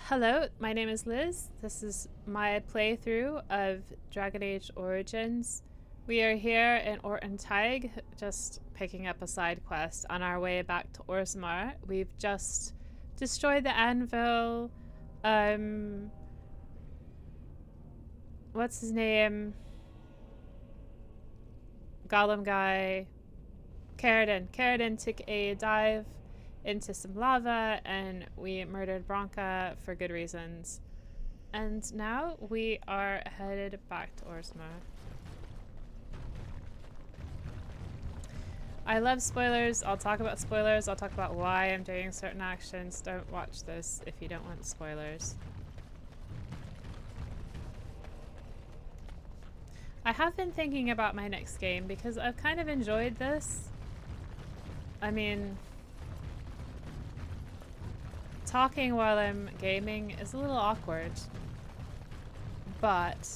Hello, my name is Liz. This is my playthrough of Dragon Age Origins. We are here in Orthantaig, just picking up a side quest on our way back to Orzammar. We've just destroyed the anvil. What's his name? Golem guy. Caradon. Caradon took a dive into some lava and we murdered Bronca for good reasons. And now we are headed back to Orzammar. I love spoilers. I'll talk about spoilers. I'll talk about why I'm doing certain actions. Don't watch this if you don't want spoilers. I have been thinking about my next game because I've kind of enjoyed this. I mean, talking while I'm gaming is a little awkward, but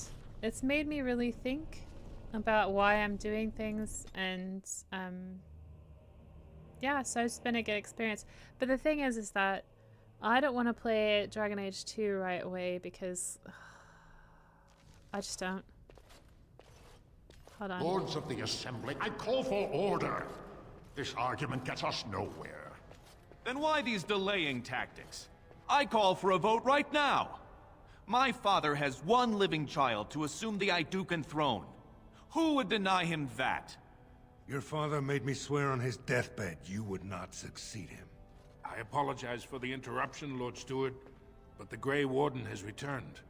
it's made me really think about why I'm doing things, and yeah, so it's been a good experience. But the thing is that I don't want to play Dragon Age 2 right away because I just don't. Hold on. Lords of the Assembly, I call for order. This argument gets us nowhere. Then why these delaying tactics? I call for a vote right now. My father has one living child to assume the Idukan throne. Who would deny him that? Your father made me swear on his deathbed you would not succeed him. I apologize for the interruption, Lord Steward, but the Grey Warden has returned.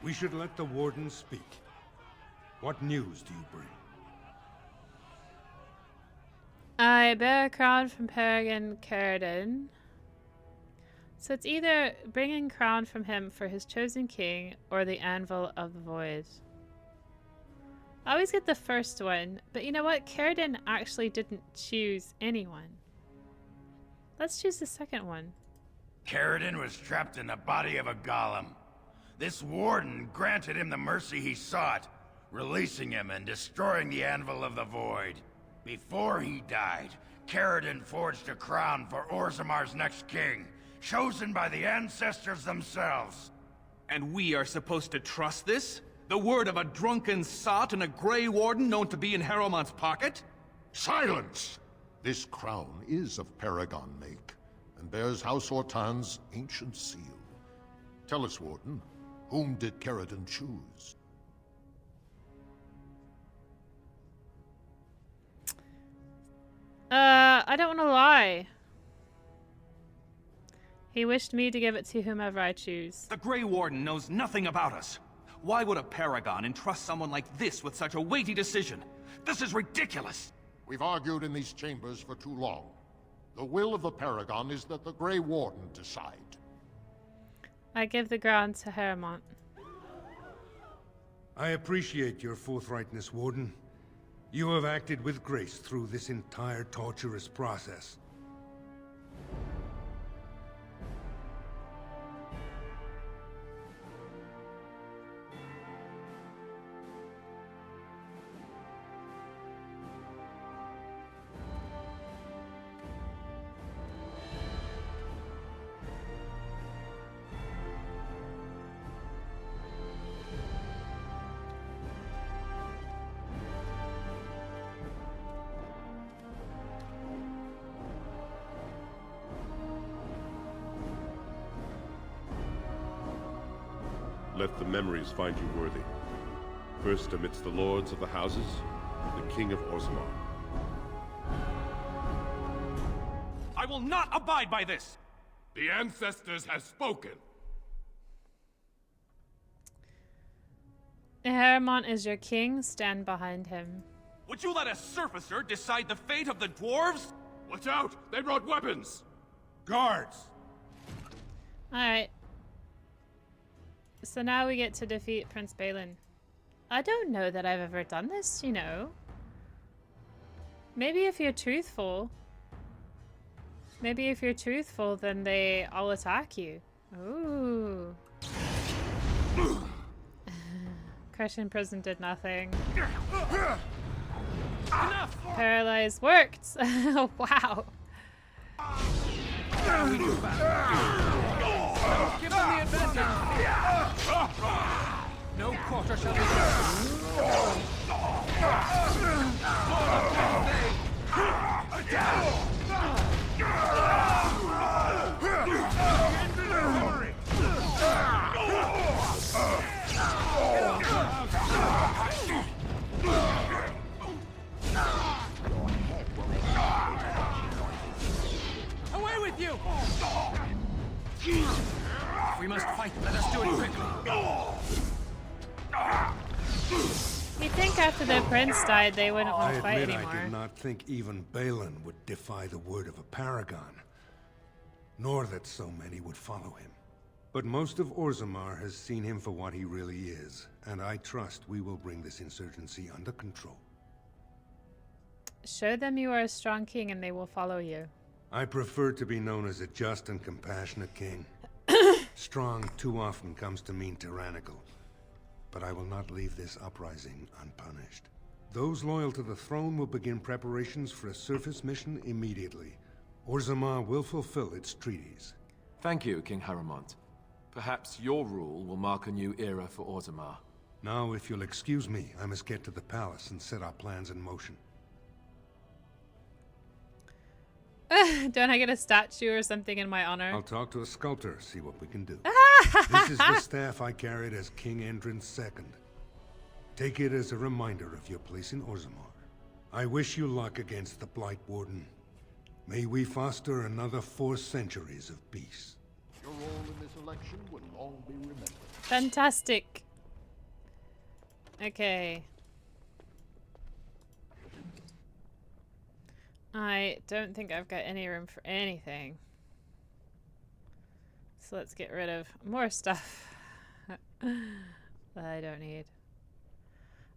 We should let the Warden speak. What news do you bring? I bear a crown from Peregrine Caradon. So it's either bringing crown from him for his chosen king or the Anvil of the Void. I always get the first one, but you know what? Caradon actually didn't choose anyone. Let's choose the second one. Caradon was trapped in the body of a golem. This warden granted him the mercy he sought, releasing him and destroying the Anvil of the Void. Before he died, Caradon forged a crown for Orzammar's next king, chosen by the ancestors themselves. And we are supposed to trust this? The word of a drunken sot and a Grey Warden known to be in Harrowmont's pocket? Silence! This crown is of Paragon make, and bears House Ortan's ancient seal. Tell us, Warden, whom did Caradon choose? I don't want to lie. He wished me to give it to whomever I choose. The Grey Warden knows nothing about us. Why would a Paragon entrust someone like this with such a weighty decision? This is ridiculous! We've argued in these chambers for too long. The will of the Paragon is that the Grey Warden decide. I give the ground to Harrowmont. I appreciate your forthrightness, Warden. You have acted with grace through this entire torturous process. Let the memories find you worthy. First amidst the lords of the houses, the King of Orzammar. I will not abide by this! The ancestors have spoken. Harrowmont is your king. Stand behind him. Would you let a surfacer decide the fate of the dwarves? Watch out! They brought weapons! Guards! Alright. So now we get to defeat Prince Balin. I don't know that I've ever done this, you know. Maybe if you're truthful. Maybe if you're truthful, then they all attack you. Ooh. Crushing Prison did nothing. Enough! Paralyze worked! Wow. shall we do battle? Give them the advantage. No quarter shall be given. Away with you! We must fight. Let us do it quickly. You'd think after the prince died, they wouldn't want to fight admit anymore. I did not think even Balin would defy the word of a paragon, nor that so many would follow him. But most of Orzammar has seen him for what he really is, and I trust we will bring this insurgency under control. Show them you are a strong king and they will follow you. I prefer to be known as a just and compassionate king. Strong too often comes to mean tyrannical. But I will not leave this uprising unpunished. Those loyal to the throne will begin preparations for a surface mission immediately. Orzammar will fulfill its treaties. Thank you, King Haramont. Perhaps your rule will mark a new era for Orzammar. Now, if you'll excuse me, I must get to the palace and set our plans in motion. Don't I get a statue or something in my honor? I'll talk to a sculptor, see what we can do. This is the staff I carried as King Endrin's II. Take it as a reminder of your place in Orzammar. I wish you luck against the Blight Warden. May we foster another 4 centuries of peace. Your role in this election will long be remembered. Fantastic. Okay. I don't think I've got any room for anything. So let's get rid of more stuff that I don't need.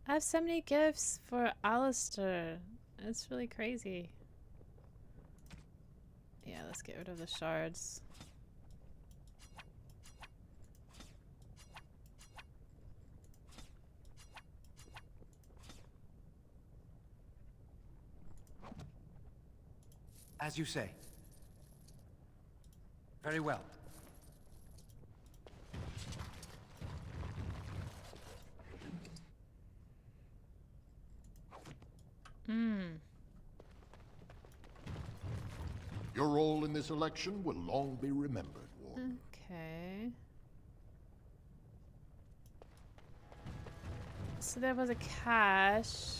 I have so many gifts for Alistair. It's really crazy. Yeah, let's get rid of the shards. As you say. Very well. Your role in this election will long be remembered, Warden. Okay. So there was a cache.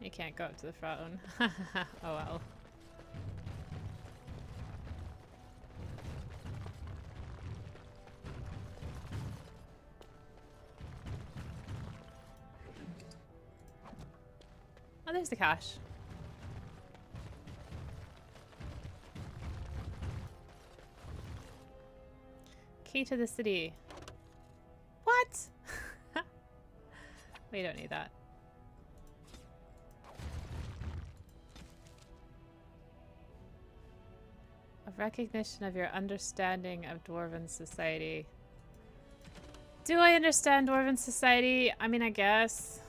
You can't go up to the throne. Oh well. Oh, there's the cache. Key to the city. What? We don't need that. A recognition of your understanding of Dwarven society. Do I understand Dwarven society? I mean, I guess.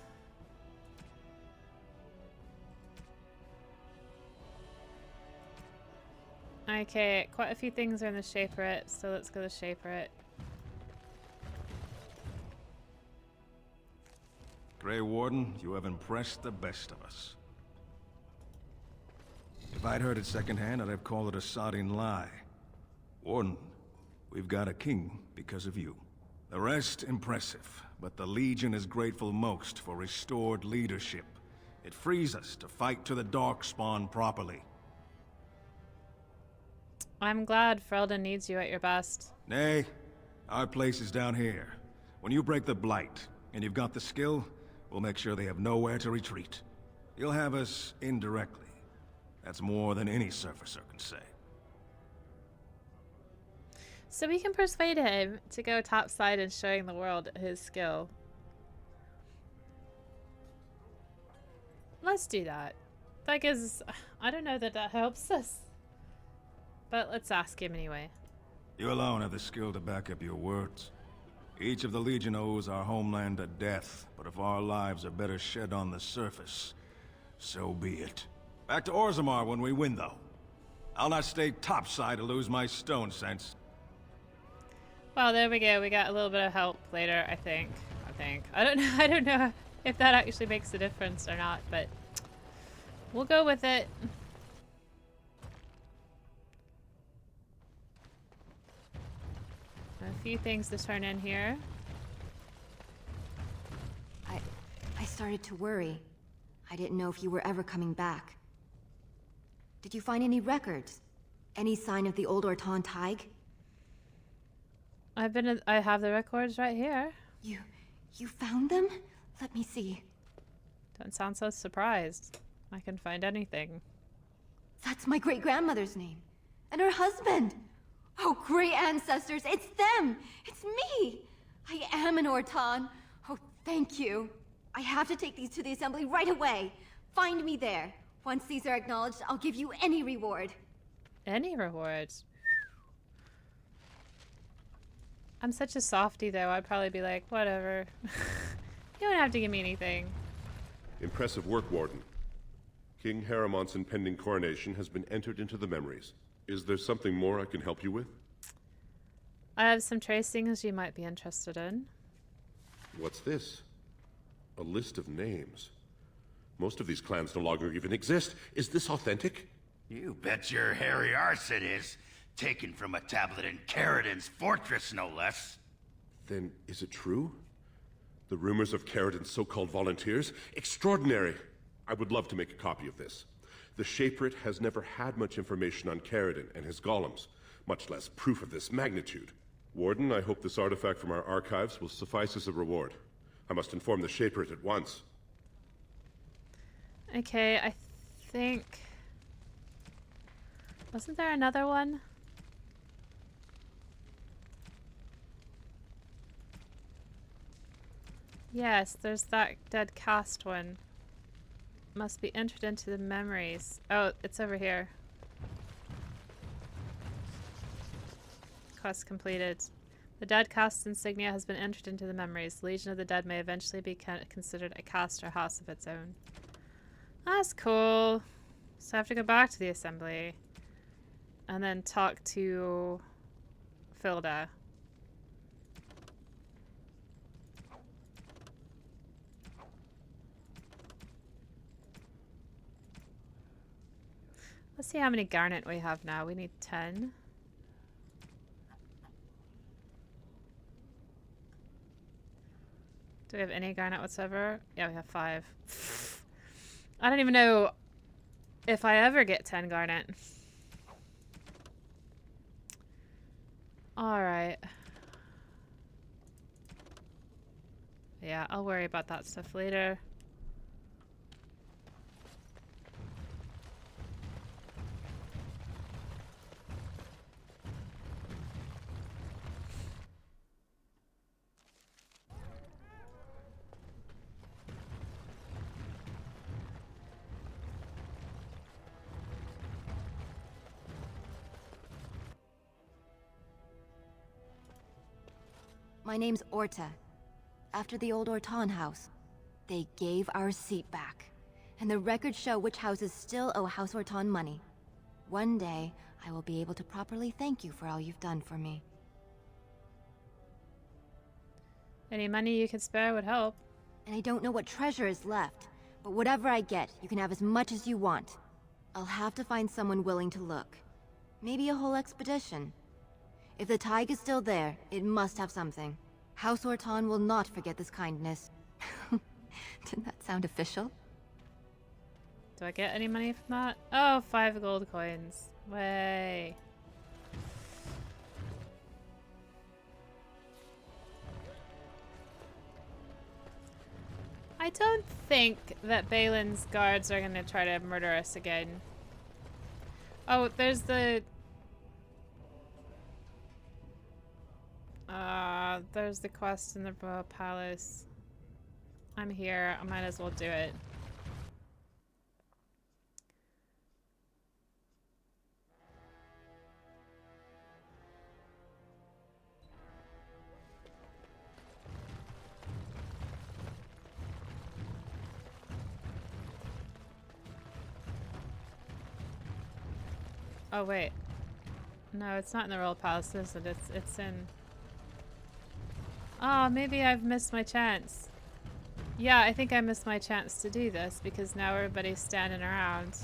Okay, quite a few things are in the Shaperate, so let's go to Shaperate. Grey Warden, you have impressed the best of us. If I'd heard it secondhand, I'd have called it a sodding lie. Warden, we've got a king because of you. The rest, impressive, but the Legion is grateful most for restored leadership. It frees us to fight to the Darkspawn properly. I'm glad Ferelden needs you at your best. Nay, our place is down here. When you break the Blight, and you've got the skill, we'll make sure they have nowhere to retreat. You'll have us indirectly. That's more than any surfacer can say. So we can persuade him to go topside and showing the world his skill. Let's do that. That gives... I don't know that that helps us. But let's ask him anyway. You alone have the skill to back up your words. Each of the Legion owes our homeland a death, but if our lives are better shed on the surface, So be it. Back to Orzammar when we win, though. I'll not stay topside to lose my stone sense. Well, there we go. We got a little bit of help later, I think. I don't know. I don't know if that actually makes a difference or not, but we'll go with it. A few things to turn in here. I started to worry. I didn't know if you were ever coming back. Did you find any records? Any sign of the old Orton Tig? I have the records right here. You found them? Let me see. Don't sound so surprised. I can find anything. That's my great-grandmother's name. And her husband! Oh, great ancestors, it's them! It's me! I am an Orton. Oh, thank you. I have to take these to the assembly right away. Find me there. Once these are acknowledged, I'll give you any reward. Any rewards? I'm such a softie, though. I'd probably be like, whatever. You don't have to give me anything. Impressive work, Warden. King Haramont's impending coronation has been entered into the memories. Is there something more I can help you with? I have some tracings you might be interested in. What's this? A list of names. Most of these clans no longer even exist. Is this authentic? You bet your hairy arse it is. Taken from a tablet in Caridin's fortress, no less. Then is it true? The rumors of Caridin's so-called volunteers? Extraordinary! I would love to make a copy of this. The Shaperate has never had much information on Caridin and his golems, much less proof of this magnitude. Warden, I hope this artifact from our archives will suffice as a reward. I must inform the Shaperate at once. Okay, I think... Wasn't there another one? Yes, there's that dead cast one. Must be entered into the memories. Oh, it's over here. Quest completed. The dead cast's insignia has been entered into the memories. Legion of the Dead may eventually be considered a caste or house of its own. That's cool. So I have to go back to the assembly. And then talk to Filda. Let's see how many garnet we have now. We need 10. Do we have any garnet whatsoever? Yeah, we have 5. I don't even know if I ever get 10 garnet. Alright. Yeah, I'll worry about that stuff later. My name's Orta. After the old Orton house, they gave our seat back. And the records show which houses still owe House Orton money. One day, I will be able to properly thank you for all you've done for me. Any money you could spare would help. And I don't know what treasure is left, but whatever I get, you can have as much as you want. I'll have to find someone willing to look. Maybe a whole expedition. If the Tig is still there, it must have something. House Orton will not forget this kindness. Didn't that sound official? Do I get any money from that? Oh, 5 gold coins. Way. I don't think that Balin's guards are gonna try to murder us again. Oh, there's the... there's the quest in the Royal Palace. I'm here. I might as well do it. Oh wait. No, it's not in the Royal Palace, is it? It's in... Oh, maybe I've missed my chance. Yeah, I think I missed my chance to do this because now everybody's standing around.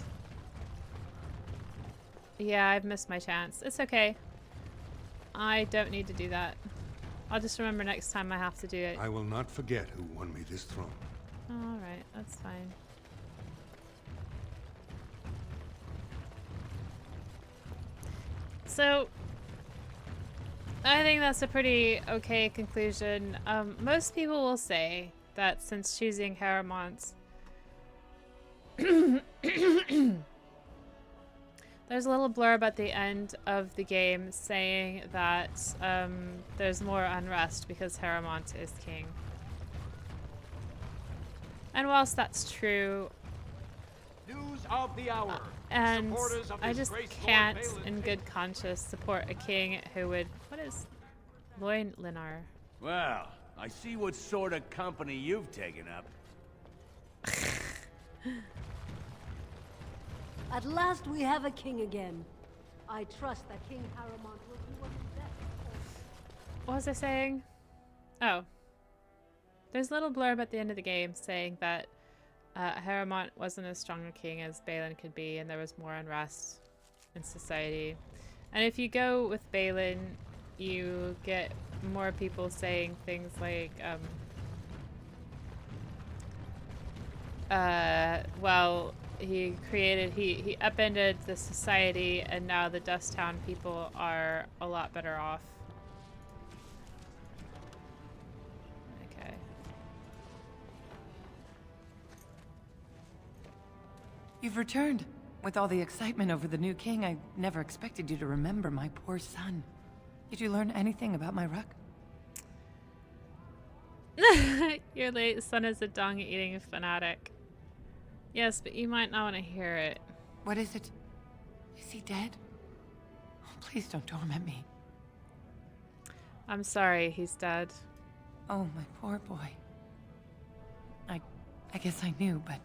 Yeah, I've missed my chance. It's okay. I don't need to do that. I'll just remember next time I have to do it. I will not forget who won me this throne. Alright, that's fine. So, I think that's a pretty okay conclusion. Most people will say that since choosing Haramont, there's a little blurb at the end of the game saying that there's more unrest because Haramont is king. And whilst that's true, News of the hour. and Supporters of I His just Grace Lord can't, Balin in good conscience, support a king who would... What is... Loin Linar? Well, I see what sort of company you've taken up. At last we have a king again. I trust that King Haramont will do what is best for us. What was I saying? Oh. There's a little blurb at the end of the game saying that Haramont wasn't as strong a king as Balin could be, and there was more unrest in society. And if you go with Balin, you get more people saying things like, well, he upended the society, and now the Dust Town people are a lot better off. Okay. You've returned. With all the excitement over the new king, I never expected you to remember my poor son. Did you learn anything about my ruck? Your late son is a dung-eating fanatic. Yes, but you might not want to hear it. What is it? Is he dead? Oh, please don't torment me. I'm sorry, he's dead. Oh, my poor boy. I guess I knew, but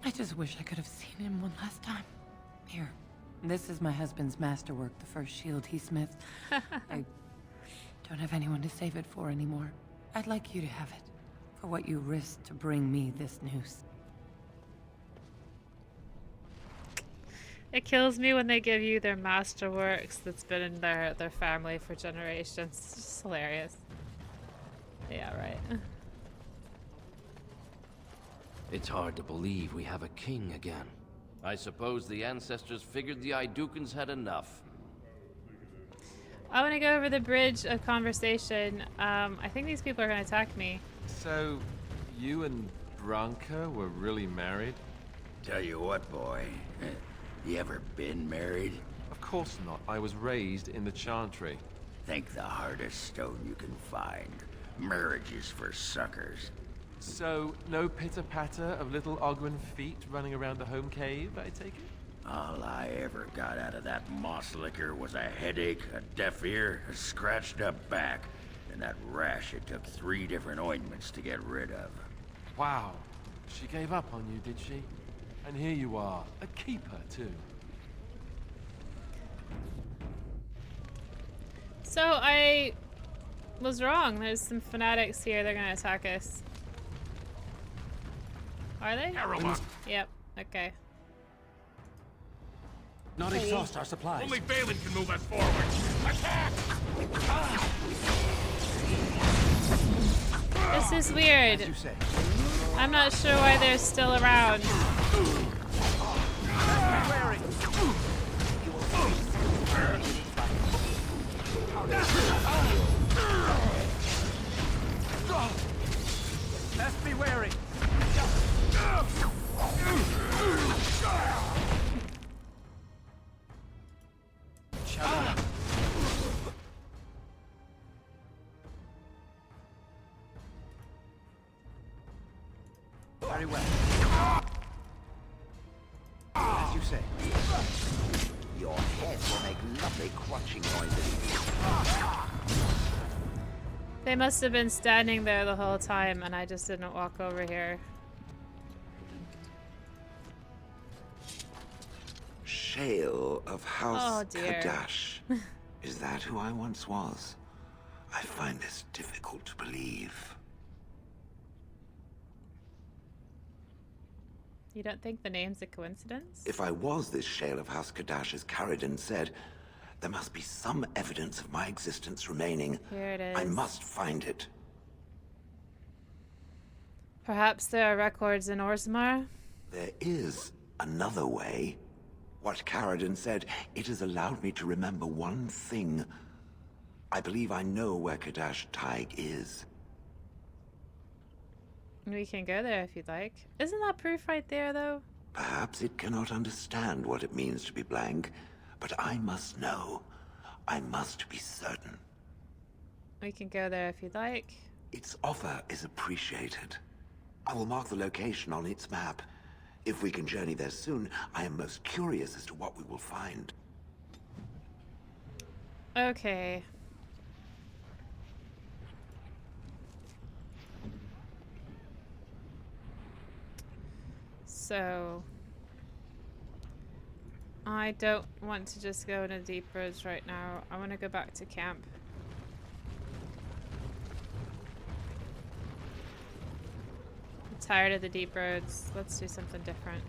I just wish I could have seen him one last time. Here, this is my husband's masterwork, the first shield he smithed. I don't have anyone to save it for anymore. I'd like you to have it, for what you risked to bring me this news. It kills me when they give you their masterworks that's been in their family for generations. It's just hilarious. Yeah, right. It's hard to believe we have a king again. I suppose the ancestors figured the Idukans had enough. I want to go over the bridge of conversation. I think these people are going to attack me. So, you and Branka were really married? Tell you what, boy. You ever been married? Of course not. I was raised in the Chantry. Think the hardest stone you can find. Marriage is for suckers. So, no pitter-patter of little Ogren feet running around the home cave, I take it? All I ever got out of that moss liquor was a headache, a deaf ear, a scratched up back, and that rash it took 3 different ointments to get rid of. Wow. She gave up on you, did she? And here you are, a keeper, too. So I was wrong. There's some fanatics here. They're going to attack us. Are they? Haramont. Yep. Okay. Not exhaust our supplies. Only Balin can move us forward. Attack! This is weird. As you say. I'm not sure why they're still around. Wary. Best be wary. Very well. As you say. Your head will make lovely crunching noises. They must have been standing there the whole time and I just didn't walk over here. Shale of House dear. Kadash. Is that who I once was? I find this difficult to believe. You don't think the name's a coincidence? If I was this Shale of House Kadash, as Caridin said, there must be some evidence of my existence remaining. Here it is. I must find it. Perhaps there are records in Orzammar? There is another way. What Caridin said, it has allowed me to remember one thing. I believe I know where Kadash Taig is. We can go there if you'd like. Isn't that proof right there, though? Perhaps it cannot understand what it means to be blank, but I must know. I must be certain. We can go there if you'd like. Its offer is appreciated. I will mark the location on its map. If we can journey there soon, I am most curious as to what we will find. Okay. So, I don't want to just go into deep roads right now. I want to go back to camp. I'm tired of the deep roads. Let's do something different.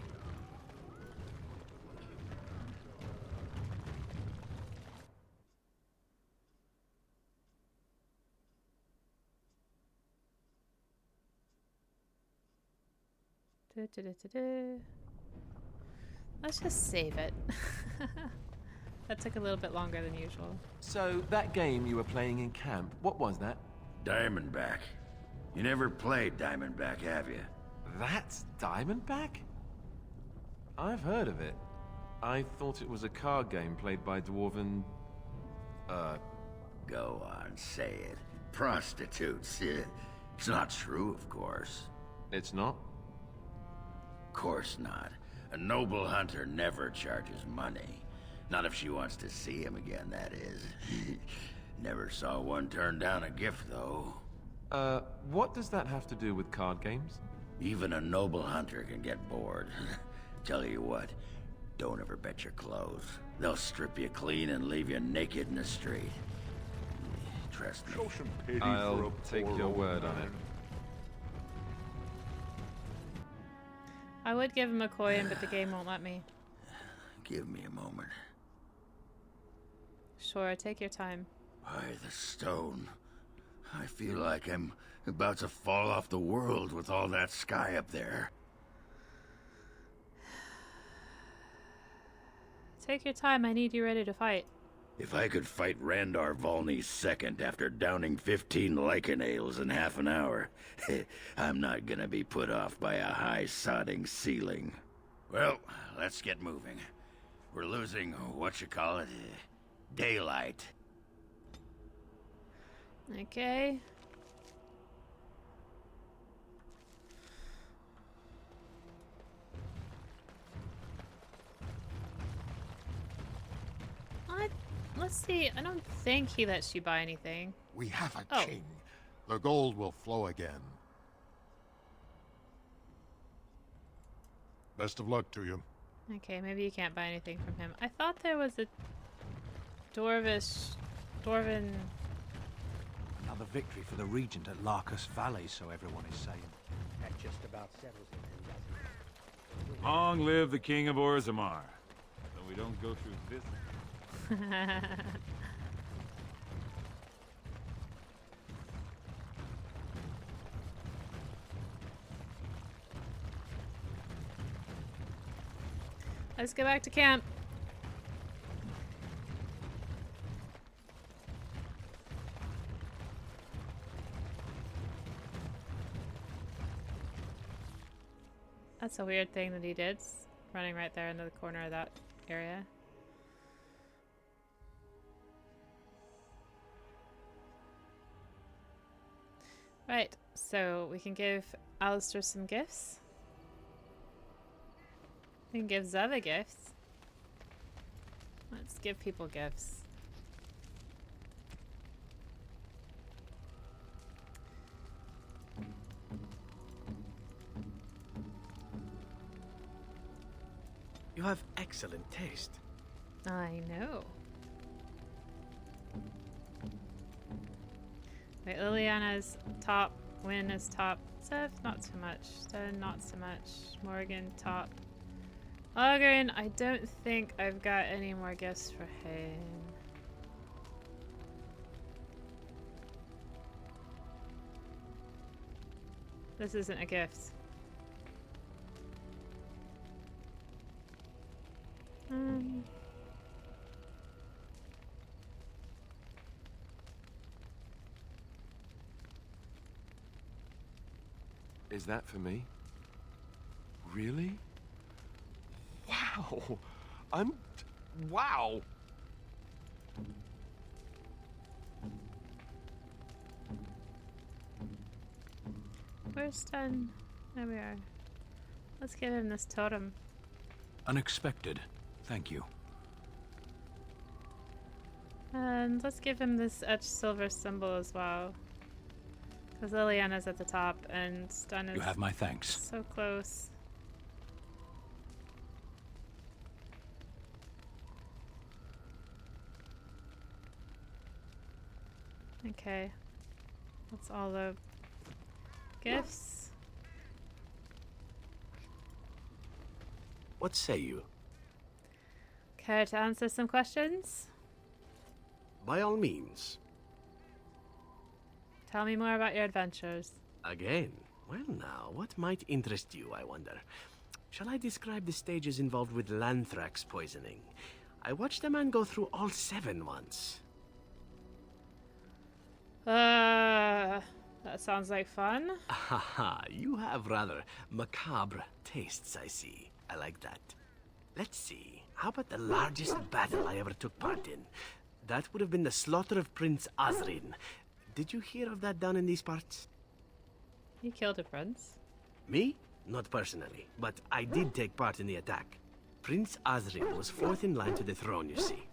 Let's just save it. That took a little bit longer than usual. So, that game you were playing in camp, what was that? Diamondback. You never played Diamondback, have you? That's Diamondback? I've heard of it. I thought it was a card game played by dwarven... Go on, say it. Prostitutes. It's not true, of course. It's not? Of course not. A noble hunter never charges money. Not if she wants to see him again, that is. Never saw one turn down a gift, though. What does that have to do with card games? Even a noble hunter can get bored. Tell you what, don't ever bet your clothes. They'll strip you clean and leave you naked in the street. Trust me. Show some pity I'll for a take poor your old word on man. it. I would give him a coin, but the game won't let me. Give me a moment. Sure, take your time. By the stone. I feel like I'm about to fall off the world with all that sky up there. Take your time, I need you ready to fight. If I could fight Randar Volney second after downing 15 lichen ales in half an hour, I'm not gonna be put off by a high sodding ceiling. Well, let's get moving. We're losing, daylight. Okay. Let's see. I don't think he lets you buy anything. We have a Oh. king. The gold will flow again. Best of luck to you. Okay, maybe you can't buy anything from him. I thought there was a dwarven... Another victory for the Regent at Larkus Valley, so everyone is saying. That just about settles it, then, doesn't it? Long live the King of Orzammar. So we don't go through this. Let's go back to camp. That's a weird thing that he did, running right there into the corner of that area. Right, so we can give Alistair some gifts. We can give Zeva gifts. Let's give people gifts. You have excellent taste. I know. Wait, Liliana's top. Wynn is top. Zev, not so much. Stone, not so much. Morgan, top. Ogren, I don't think I've got any more gifts for him. This isn't a gift. Is that for me? Really? Wow! Wow! Where's Stun? There we are. Let's give him this totem. Unexpected. Thank you. And let's give him this etched silver symbol as well. Because Liliana's at the top and Stun is You have my thanks. so close. Okay. That's all the gifts. What say you? Care to answer some questions? By all means. Tell me more about your adventures. Again? Well now, what might interest you, I wonder? Shall I describe the stages involved with Lanthrax poisoning? I watched a man go through all 7 once. That sounds like fun. Haha, you have rather macabre tastes, I see. I like that. Let's see, how about the largest battle I ever took part in? That would have been the slaughter of Prince Azrin. Did you hear of that down in these parts? You killed a prince. Me? Not personally, but I did take part in the attack. Prince Azrin was 4th in line to the throne, you see.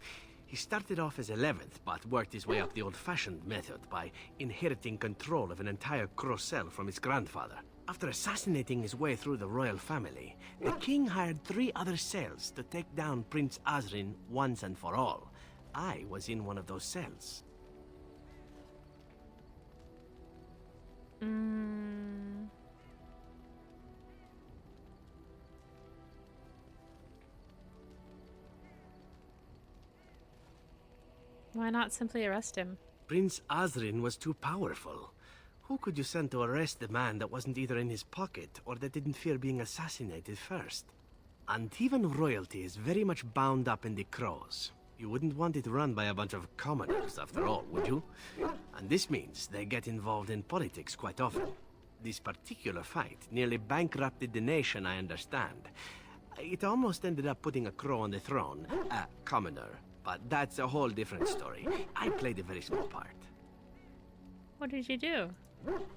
He started off as 11th, but worked his way up the old-fashioned method by inheriting control of an entire Crocel from his grandfather. After assassinating his way through the royal family, the king hired 3 other cells to take down Prince Azrin once and for all. I was in one of those cells. Why not simply arrest him? Prince Azrin was too powerful. Who could you send to arrest the man that wasn't either in his pocket or that didn't fear being assassinated first? Antivan royalty is very much bound up in the Crows. You wouldn't want it run by a bunch of commoners, after all, would you? And this means they get involved in politics quite often. This particular fight nearly bankrupted the nation, I understand. It almost ended up putting a Crow on the throne, a commoner. But that's a whole different story. I played a very small part. What did you do?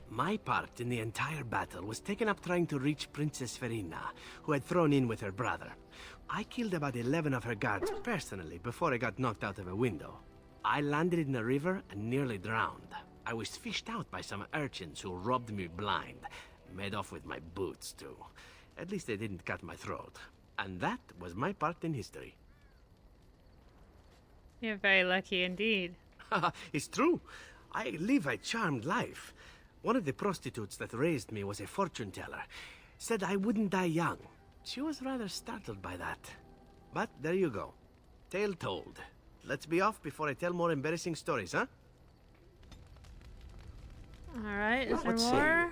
My part in the entire battle was taken up trying to reach Princess Verina, who had thrown in with her brother. I killed about 11 of her guards personally before I got knocked out of a window. I landed in a river and nearly drowned. I was fished out by some urchins who robbed me blind. Made off with my boots, too. At least they didn't cut my throat. And that was my part in history. You're very lucky indeed. It's true. I live a charmed life. One of the prostitutes that raised me was a fortune teller. Said I wouldn't die young. She was rather startled by that. But there you go. Tale told. Let's be off before I tell more embarrassing stories, huh? Alright, is there What say more?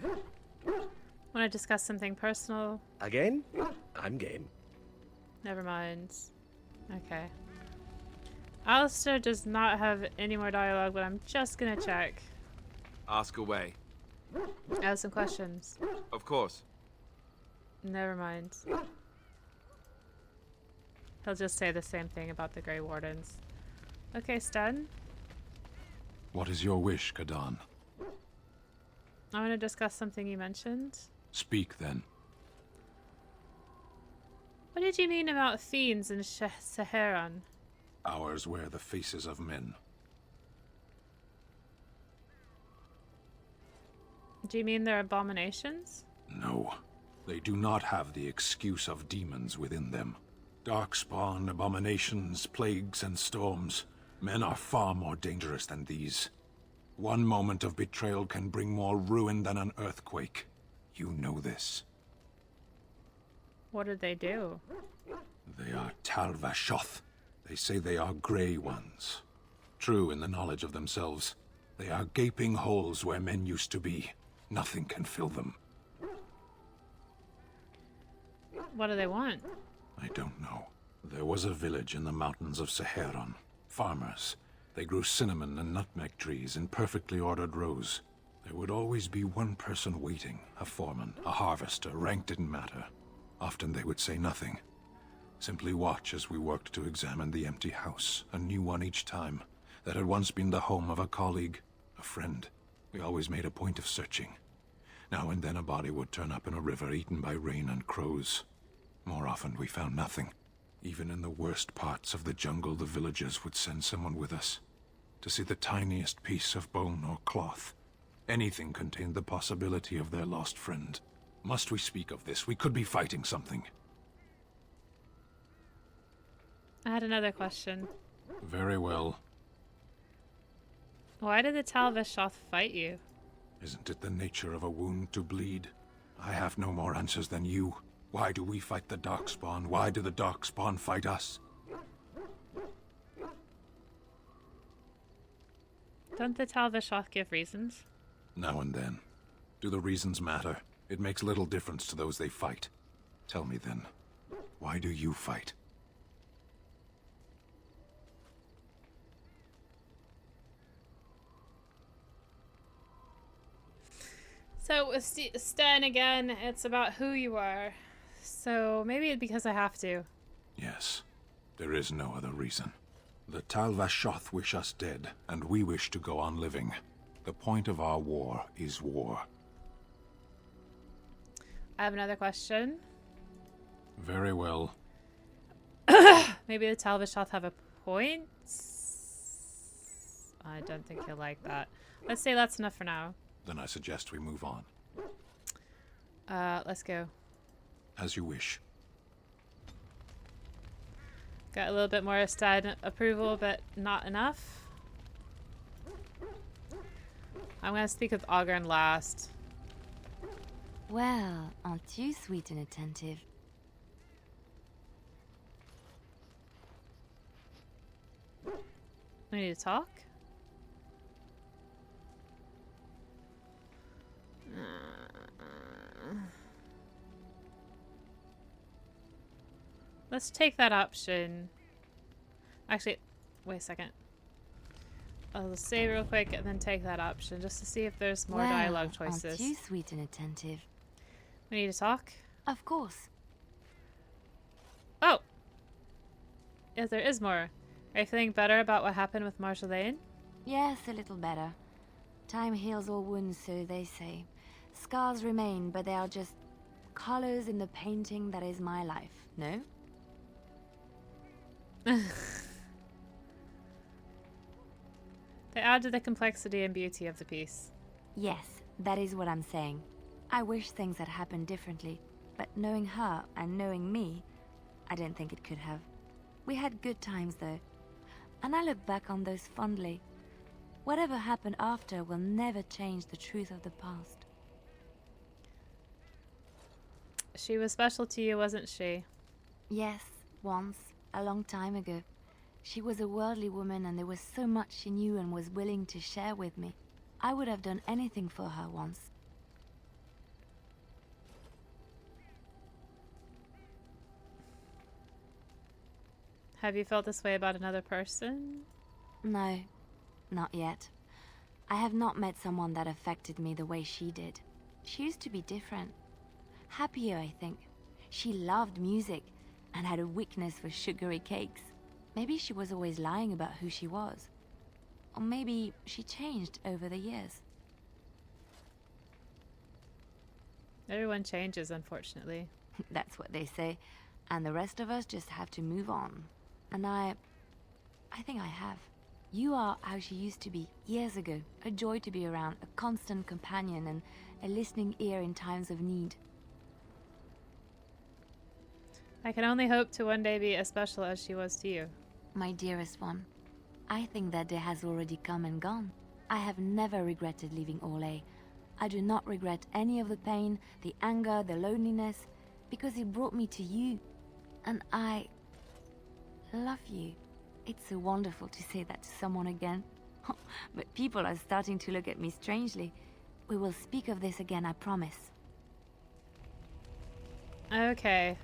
Want to discuss something personal? Again? I'm game. Never mind. Okay. Alistair does not have any more dialogue, but I'm just gonna check. Ask away. I have some questions. Of course. Never mind. He'll just say the same thing about the Grey Wardens. Okay, Stun. What is your wish, Kadan? I want to discuss something you mentioned. Speak, then. What did you mean about fiends in Saharan? Ours wear the faces of men. Do you mean they're abominations? No, they do not have the excuse of demons within them. Darkspawn, abominations, plagues, and storms. Men are far more dangerous than these. One moment of betrayal can bring more ruin than an earthquake. You know this. What did they do? They are Tal-Vashoth. They say they are Grey Ones. True in the knowledge of themselves. They are gaping holes where men used to be. Nothing can fill them. What do they want? I don't know. There was a village in the mountains of Saharan. Farmers. They grew cinnamon and nutmeg trees in perfectly ordered rows. There would always be one person waiting, a foreman, a harvester, rank didn't matter. Often they would say nothing. Simply watch as we worked to examine the empty house, a new one each time, that had once been the home of a colleague, a friend. We always made a point of searching. Now and then a body would turn up in a river eaten by rain and crows. More often we found nothing. Even in the worst parts of the jungle, the villagers would send someone with us to see the tiniest piece of bone or cloth. Anything contained the possibility of their lost friend. Must we speak of this? We could be fighting something. I had another question. Very well. Why did the Tal-Vashoth fight you? Isn't it the nature of a wound to bleed? I have no more answers than you. Why do we fight the Darkspawn? Why do the Darkspawn fight us? Don't the Tal-Vashoth give reasons? Now and then. Do the reasons matter? It makes little difference to those they fight. Tell me then, why do you fight? So with Sten again, it's about who you are. So maybe it's because I have to. Yes, there is no other reason. The Tal-Vashoth wish us dead, and we wish to go on living. The point of our war is war. I have another question. Very well. Maybe the Tal-Vashoth have a point? I don't think he'll like that. Let's say that's enough for now. Then I suggest we move on. Let's go. As you wish. Got a little bit more Sten approval, but not enough. I'm gonna speak with Ogren last. Well, aren't you sweet and attentive? We need to talk? Let's take that option. Actually, wait a second. I'll save real quick and then take that option just to see if there's more dialogue choices. Aren't you sweet and attentive? We need to talk? Of course. Oh! Yes, there is more. Are you feeling better about what happened with Marjolaine? Yes, a little better. Time heals all wounds, so they say. Scars remain, but they are just colors in the painting that is my life, no? They add to the complexity and beauty of the piece. Yes, that is what I'm saying. I wish things had happened differently, but knowing her and knowing me, I don't think it could have. We had good times though, and I look back on those fondly. Whatever happened after will never change the truth of the past. She was special to you, wasn't she? Yes, once, a long time ago. She was a worldly woman and there was so much she knew and was willing to share with me. I would have done anything for her once. Have you felt this way about another person? No, not yet. I have not met someone that affected me the way she did. She used to be different. Happier, I think. She loved music and had a weakness for sugary cakes. Maybe she was always lying about who she was. Or maybe she changed over the years. Everyone changes, unfortunately. That's what they say. And the rest of us just have to move on. And I think I have. You are how she used to be years ago. A joy to be around, a constant companion, and a listening ear in times of need. I can only hope to one day be as special as she was to you. My dearest one, I think that day has already come and gone. I have never regretted leaving Orlais. I do not regret any of the pain, the anger, the loneliness, because it brought me to you. And I love you. It's so wonderful to say that to someone again. But people are starting to look at me strangely. We will speak of this again, I promise. Okay.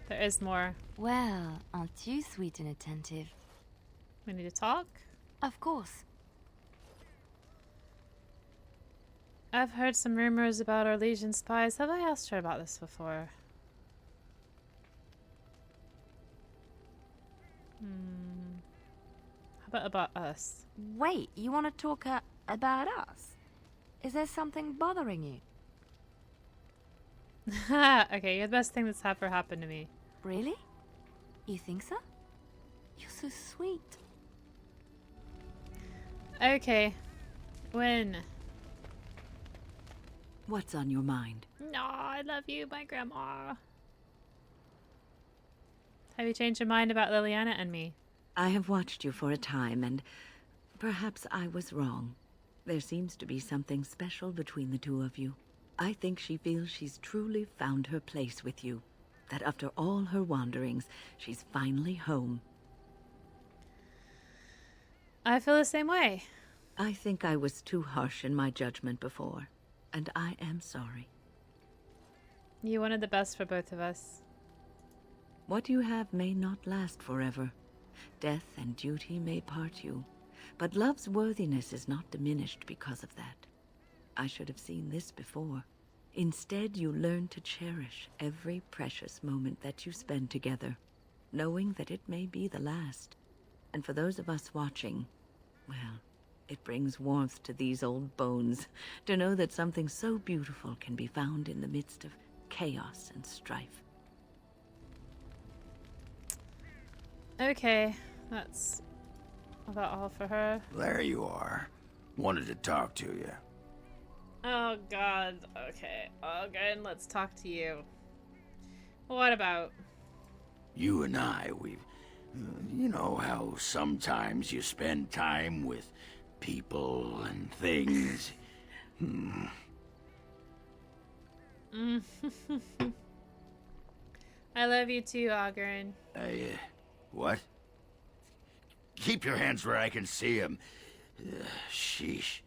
There is more. Well, aren't you sweet and attentive? We need to talk? Of course. I've heard some rumors about our Legion spies. Have I asked her about this before? How about us? Wait, you want to talk about us? Is there something bothering you? Okay, you're the best thing that's ever happened to me. Really? You think so? You're so sweet. Okay. When? What's on your mind? No, I love you, my grandma. Have you changed your mind about Liliana and me? I have watched you for a time, and perhaps I was wrong. There seems to be something special between the two of you. I think she feels she's truly found her place with you. That after all her wanderings, she's finally home. I feel the same way. I think I was too harsh in my judgment before, and I am sorry. You wanted the best for both of us. What you have may not last forever. Death and duty may part you, but love's worthiness is not diminished because of that. I should have seen this before. Instead, you learn to cherish every precious moment that you spend together, knowing that it may be the last. And for those of us watching, well, it brings warmth to these old bones to know that something so beautiful can be found in the midst of chaos and strife. Okay, that's about all for her. There you are. Wanted to talk to you. Oh god, okay. Again, let's talk to you. What about? You and I, you know how sometimes you spend time with people and things. I love you too, Ogren. What? Keep your hands where I can see them. Sheesh.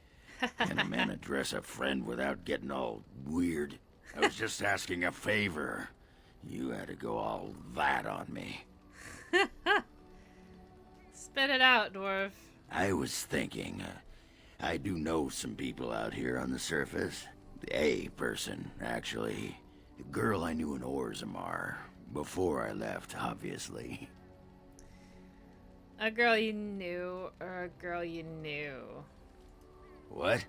Can a man address a friend without getting all weird? I was just asking a favor. You had to go all that on me. Spit it out, dwarf. I was thinking, I do know some people out here on the surface. A person, actually. A girl I knew in Orzammar. Before I left, obviously. A girl you knew, or a girl you knew? What?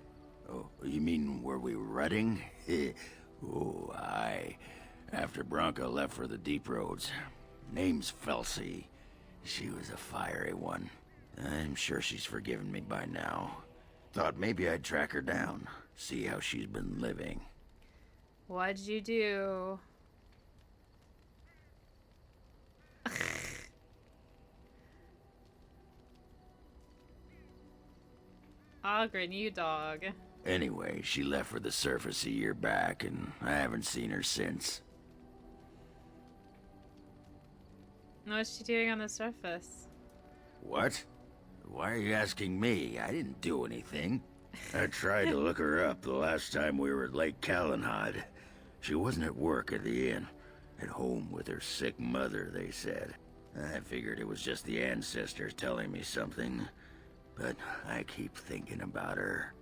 Oh, you mean where we were rutting? Oh, aye. After Bronca left for the deep roads. Name's Felsi. She was a fiery one. I'm sure she's forgiven me by now. Thought maybe I'd track her down, see how she's been living. What'd you do? Ogren, you dog. Anyway, she left for the surface a year back, and I haven't seen her since. What's she doing on the surface? What? Why are you asking me? I didn't do anything. I tried to look her up the last time we were at Lake Calenhad. She wasn't at work at the inn. At home with her sick mother, they said. I figured it was just the ancestors telling me something. But I keep thinking about her.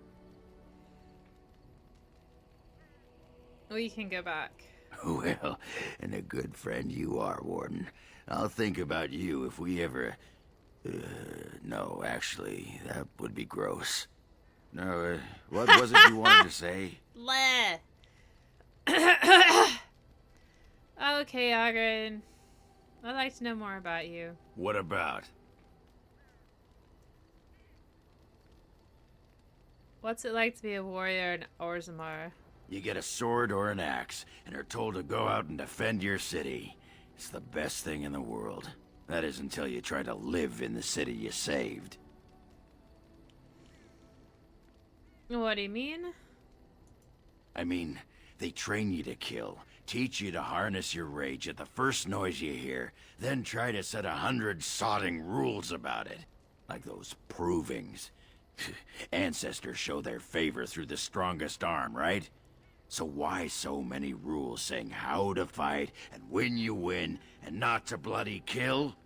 We can go back. Well, and a good friend you are, Warden. I'll think about you if we ever... no, actually, that would be gross. No, what was it you wanted to say? Bleh. Okay, Ogren. I'd like to know more about you. What about? What's it like to be a warrior in Orzammar? You get a sword or an axe, and are told to go out and defend your city. It's the best thing in the world. That is until you try to live in the city you saved. What do you mean? I mean, they train you to kill, teach you to harness your rage at the first noise you hear, then try to set 100 sodding rules about it. Like those provings. Ancestors show their favor through the strongest arm, right? So why so many rules saying how to fight, and when you win, and not to bloody kill?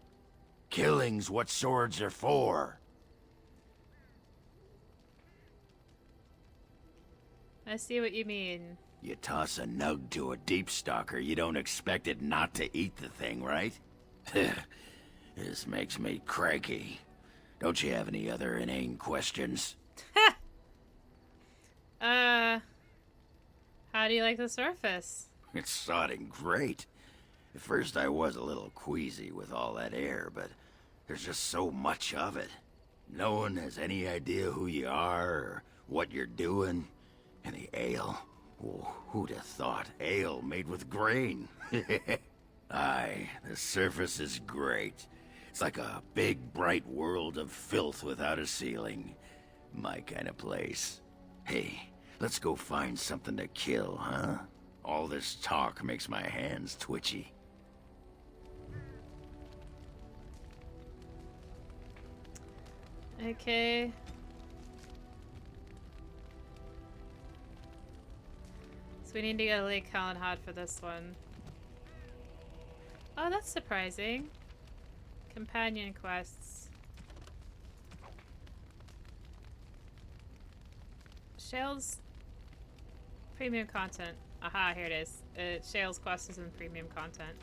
Killing's what swords are for. I see what you mean. You toss a nug to a deep stalker, you don't expect it not to eat the thing, right? This makes me cranky. Don't you have any other inane questions? How do you like the surface? It's sodding great. At first I was a little queasy with all that air, but there's just so much of it. No one has any idea who you are or what you're doing. And the ale. Oh, who'd have thought? Ale made with grain. Aye, the surface is great. It's like a big, bright world of filth without a ceiling. My kind of place. Hey, let's go find something to kill, huh? All this talk makes my hands twitchy. Okay. So we need to go to Lake Calenhad for this one. Oh, that's surprising. Companion quests. Shale's premium content. Aha, here it is. Shale's quest is in premium content.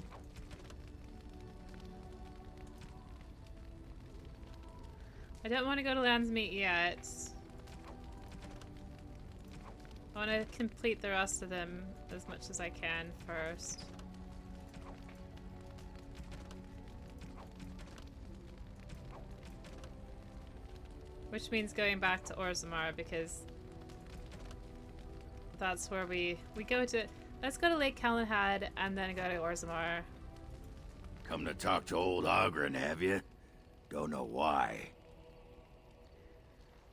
I don't want to go to Landsmeet yet. I want to complete the rest of them as much as I can first. Which means going back to Orzammar, because that's where we go to. Let's go to Lake Calenhad and then go to Orzammar. Come to talk to old Ogren, have you? Don't know why.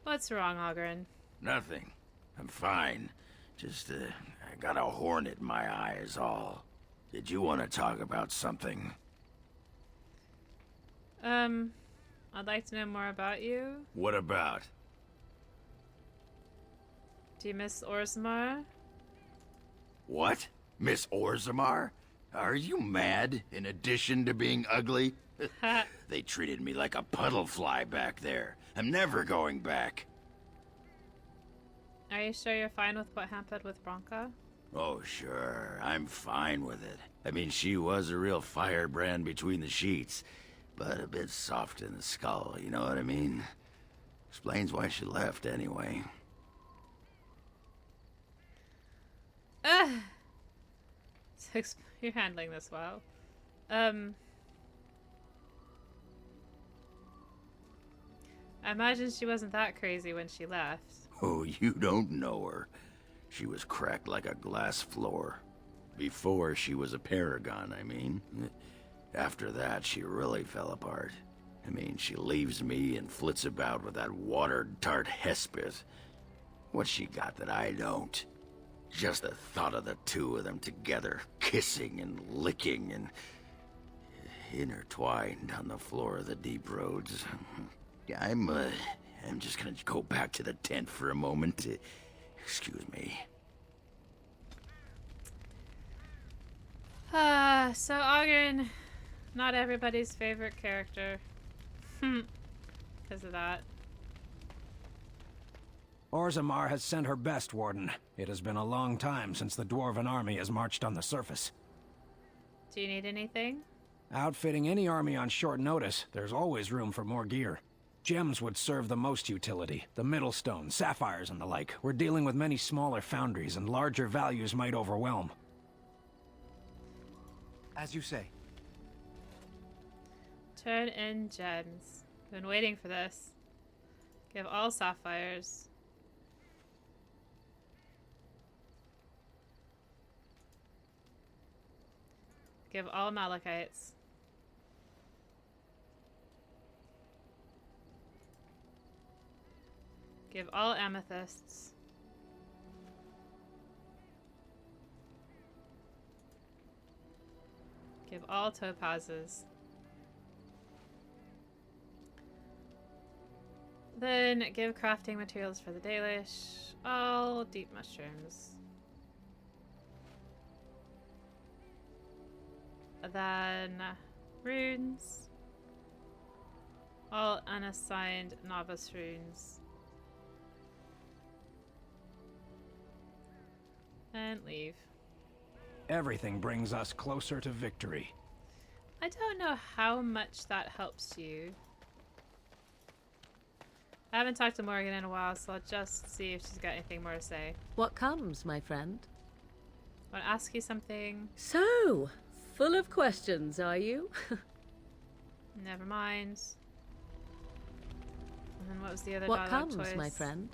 What's wrong, Ogren? Nothing. I'm fine. Just, I got a hornet in my eye is all. Did you want to talk about something? I'd like to know more about you. What about? Do you miss Orzammar? What? Miss Orzammar? Are you mad, in addition to being ugly? They treated me like a puddle fly back there. I'm never going back. Are you sure you're fine with what happened with Bronca? Oh, sure. I'm fine with it. I mean, she was a real firebrand between the sheets, but a bit soft in the skull, you know what I mean? Explains why she left, anyway. So you're handling this well. I imagine she wasn't that crazy when she left. Oh, you don't know her. She was cracked like a glass floor. Before she was a paragon, I mean. After that, she really fell apart. I mean, she leaves me and flits about with that watered tart Hespith. What's she got that I don't? Just the thought of the two of them together, kissing and licking and intertwined on the floor of the deep roads. I'm just gonna go back to the tent for a moment. Excuse me. So Ogren, not everybody's favorite character. Because of that. Orzammar has sent her best, Warden. It has been a long time since the Dwarven army has marched on the surface. Do you need anything? Outfitting any army on short notice, there's always room for more gear. Gems would serve the most utility. The Middlestone, sapphires, and the like. We're dealing with many smaller foundries, and larger values might overwhelm. As you say. Turn in gems. Been waiting for this. Give all sapphires. Give all Malachites. Give all amethysts. Give all topazes. Then give crafting materials for the Dalish. All deep mushrooms. Then runes. All unassigned novice runes. And leave. Everything brings us closer to victory. I don't know how much that helps you. I haven't talked to Morgan in a while, so I'll just see if she's got anything more to say. What comes, my friend? I want to ask you something. So, full of questions, are you? Never mind. And then what was the other What dialogue comes, choice? my friend?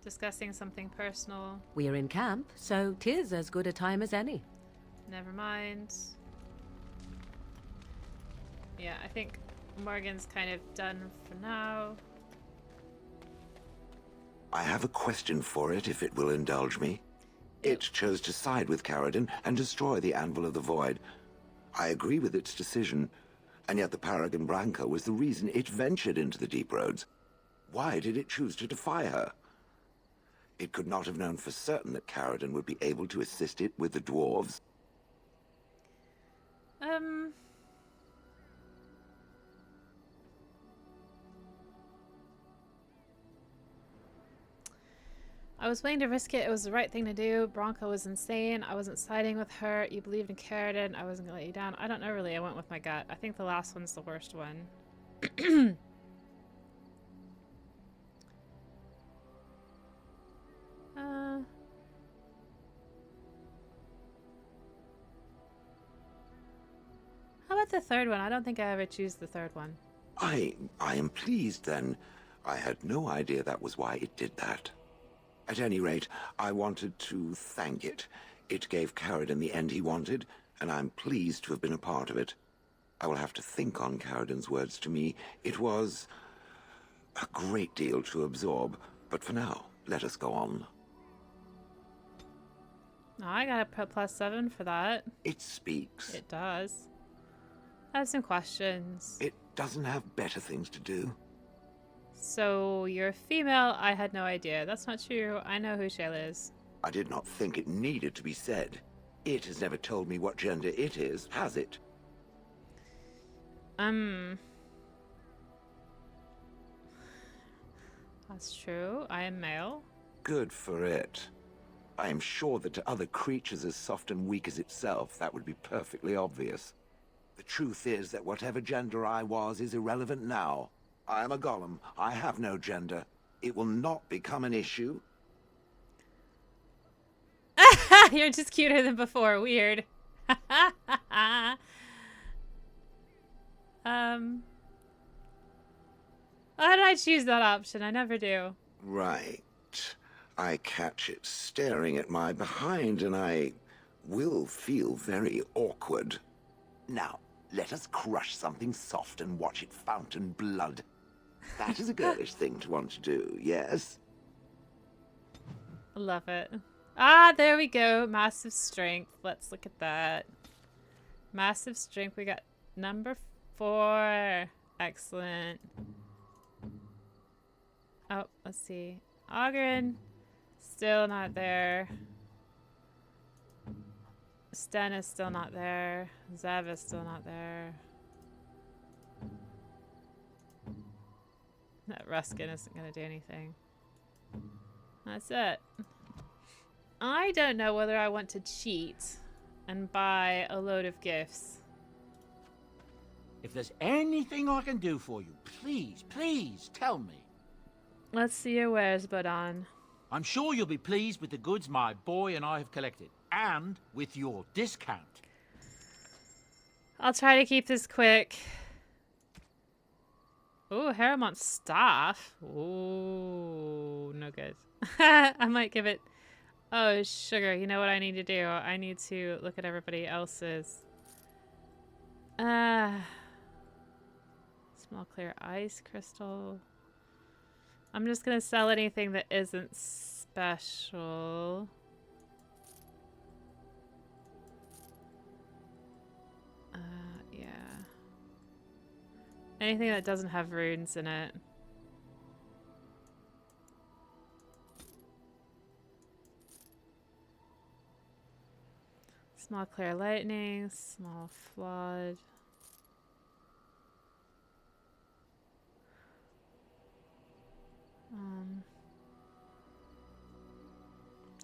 Discussing something personal. We're in camp, so 'tis as good a time as any. Never mind. Yeah, I think Morgan's kind of done for now. I have a question for it, if it will indulge me. It chose to side with Caradon and destroy the Anvil of the Void. I agree with its decision, and yet the Paragon Branca was the reason it ventured into the Deep Roads. Why did it choose to defy her? It could not have known for certain that Caradon would be able to assist it with the dwarves. I was willing to risk it. It was the right thing to do. Branca was insane. I wasn't siding with her. You believed in Caradon. I wasn't going to let you down. I don't know, really. I went with my gut. I think the last one's the worst one. How about the third one? I don't think I ever choose the third one. I am pleased, then. I had no idea that was why it did that. At any rate, I wanted to thank it. It gave Caradon the end he wanted, and I'm pleased to have been a part of it. I will have to think on Caradon's words to me. It was a great deal to absorb, but for now, let us go on. Oh, I got a +7 for that. It speaks. It does. I have some questions. It doesn't have better things to do. So, you're female? I had no idea. That's not true. I know who Shayla is. I did not think it needed to be said. It has never told me what gender it is, has it? That's true. I am male. Good for it. I am sure that to other creatures as soft and weak as itself, that would be perfectly obvious. The truth is that whatever gender I was is irrelevant now. I am a golem. I have no gender. It will not become an issue. You're just cuter than before. Weird. Why did I choose that option? I never do. Right. I catch it staring at my behind, and I will feel very awkward. Now, let us crush something soft and watch it fountain blood. That is a girlish thing to want to do, yes? Love it. Ah, there we go. Massive strength. Let's look at that. Massive strength. We got number 4. Excellent. Oh, let's see. Ogren. Still not there. Sten is still not there. Zev is still not there. That Ruskin isn't going to do anything. That's it. I don't know whether I want to cheat and buy a load of gifts. If there's anything I can do for you, please, please tell me. Let's see your wares, Bodan. I'm sure you'll be pleased with the goods my boy and I have collected, and with your discount. I'll try to keep this quick. Ooh, Haramont's staff. Ooh, no good. I might give it... Oh, sugar. You know what I need to do? I need to look at everybody else's. Small clear ice crystal. I'm just gonna sell anything that isn't special. Yeah. Anything that doesn't have runes in it. Small clear lightning, small flood.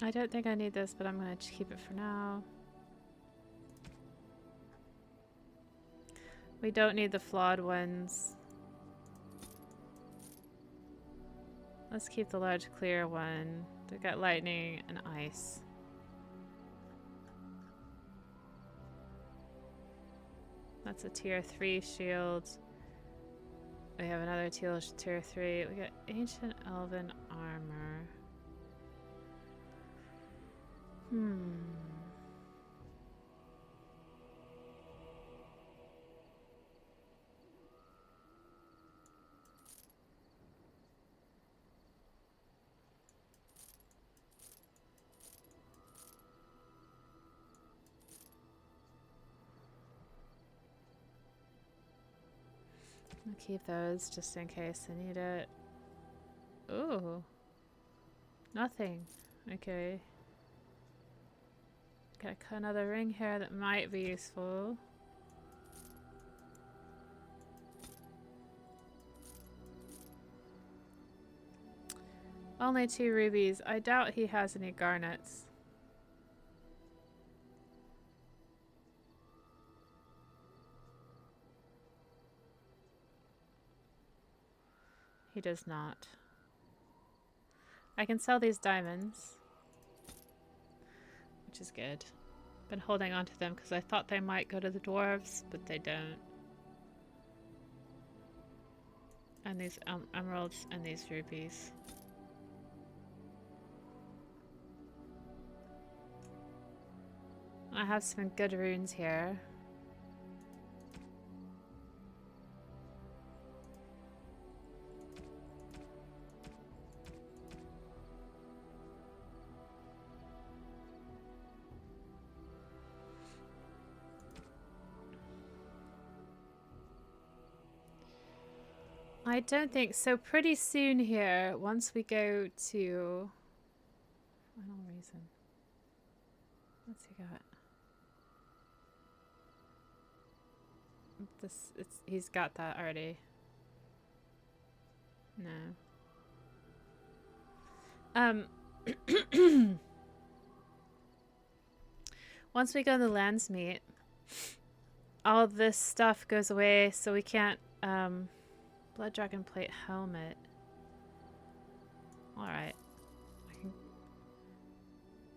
I don't think I need this, but I'm going to keep it for now. We don't need the flawed ones. Let's keep the large clear one. They've got lightning and ice. That's a tier 3 shield. We have another tier 3. We got ancient elven armor. I'll keep those just in case I need it. Ooh. Nothing. Okay. Got another ring here that might be useful. Only 2 rubies. I doubt he has any garnets. He does not. I can sell these diamonds, which is good. Been holding on to them because I thought they might go to the dwarves, but they don't. And these emeralds and these rubies. I have some good runes here. I don't think so. Pretty soon here, once we go to final reason. What's he got? He's got that already. No. Once we go to the lands meet, all this stuff goes away, so we can't Blood Dragon Plate helmet. Alright. I can...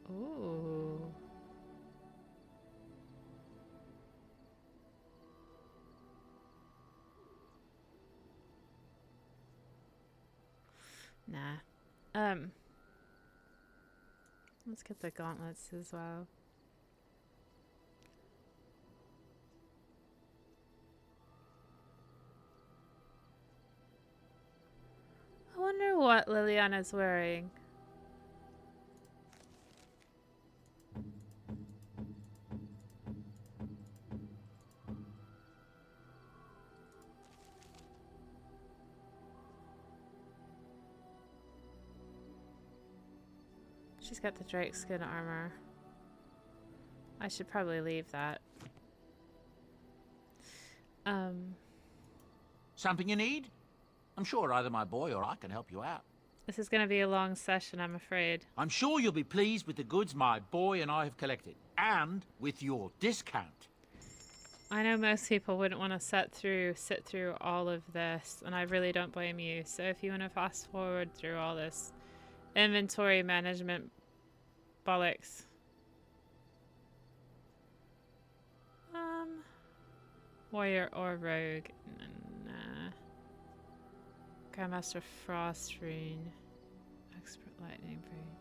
Ooh. Nah. Let's get the gauntlets as well. I wonder what Liliana's wearing. She's got the drake skin armor. I should probably leave that. Something you need? I'm sure either my boy or I can help you out. This is going to be a long session, I'm afraid. I'm sure you'll be pleased with the goods my boy and I have collected, and with your discount. I know most people wouldn't want to sit through all of this, and I really don't blame you. So if you want to fast forward through all this inventory management bollocks. Warrior or rogue? Nah. Grandmaster Frost Rune. Expert Lightning Rune.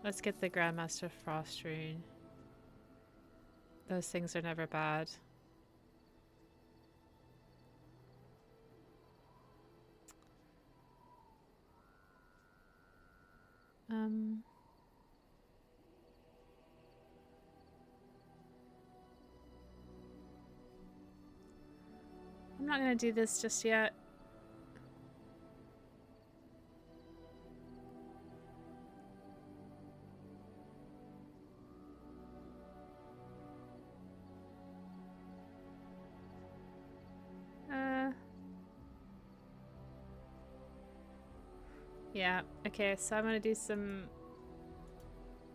Let's get the Grandmaster Frost Rune. Those things are never bad. I'm not gonna do this just yet. Yeah, okay, so I'm gonna do some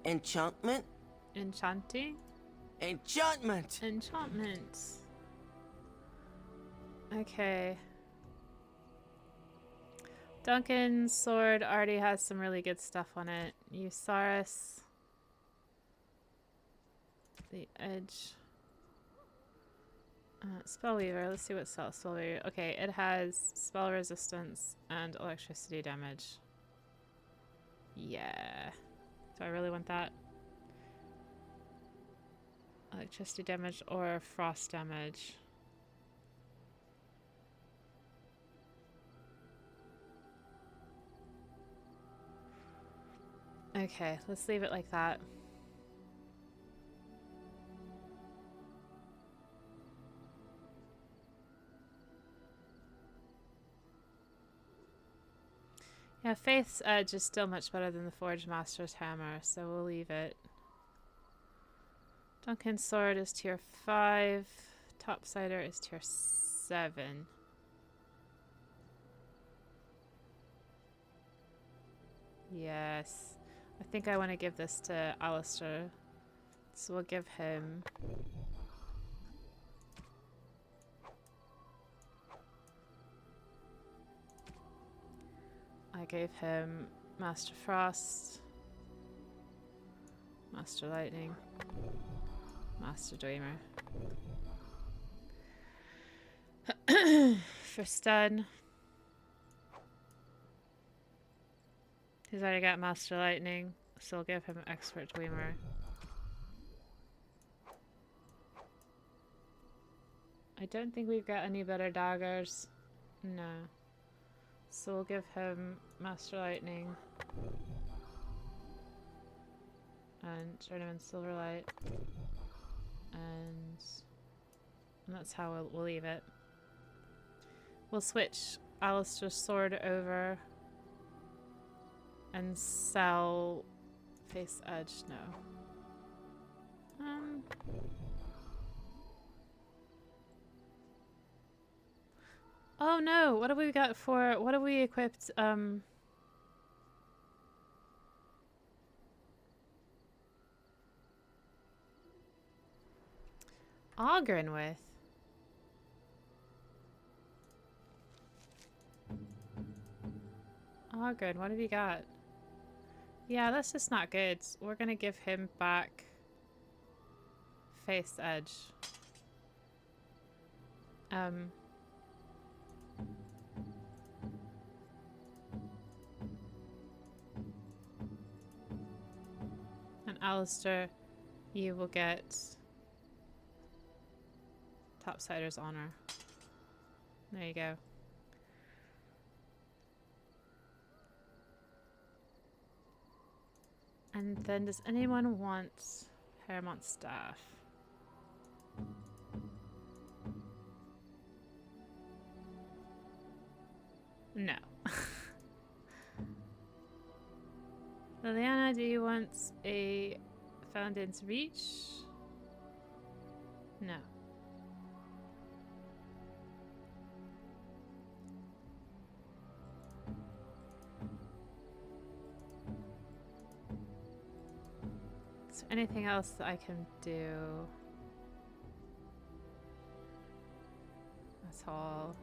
enchantment? Enchanting? Enchantment! Enchantment. Okay. Duncan's sword already has some really good stuff on it. Usaris. The edge. Spellweaver. Let's see what Spellweaver. Okay, it has spell resistance and electricity damage. Yeah. Do I really want that? Electricity damage or frost damage? Okay, let's leave it like that. Yeah, Faith's Edge is still much better than the Forge Master's Hammer, so we'll leave it. Duncan's Sword is tier 5. Topsider is tier 7. Yes. I think I want to give this to Alistair. So we'll give him... I gave him Master Frost, Master Lightning, Master Dreamer. For stun, he's already got Master Lightning, so we'll give him Expert Dreamer. I don't think we've got any better daggers. No. So we'll give him Master Lightning and turn him in Silverlight, and that's how we'll leave it. We'll switch Alistair's sword over and sell Face Edge. No. Oh no, what have we got for, what have we equipped, Ogren with? Ogren, what have you got? Yeah, that's just not good. We're gonna give him back Face Edge. And Alistair, you will get Topsider's Honor. There you go. And then does anyone want Paramount Staff? No. Liliana, do you want a Fountain's Reach? No. Is there anything else that I can do? That's all.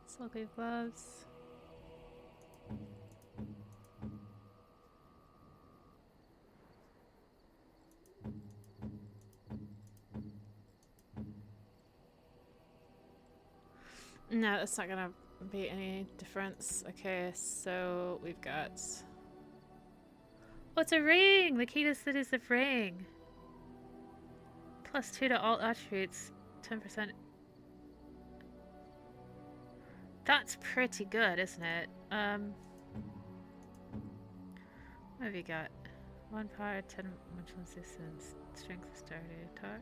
Silky gloves. No, it's not gonna be any difference. Okay, so we've got... Oh, it's a ring! The key to City is a ring. +2 to all attributes. 10%. That's pretty good, isn't it? What have you got? 1 power, 10 much resistance, strength starter attack.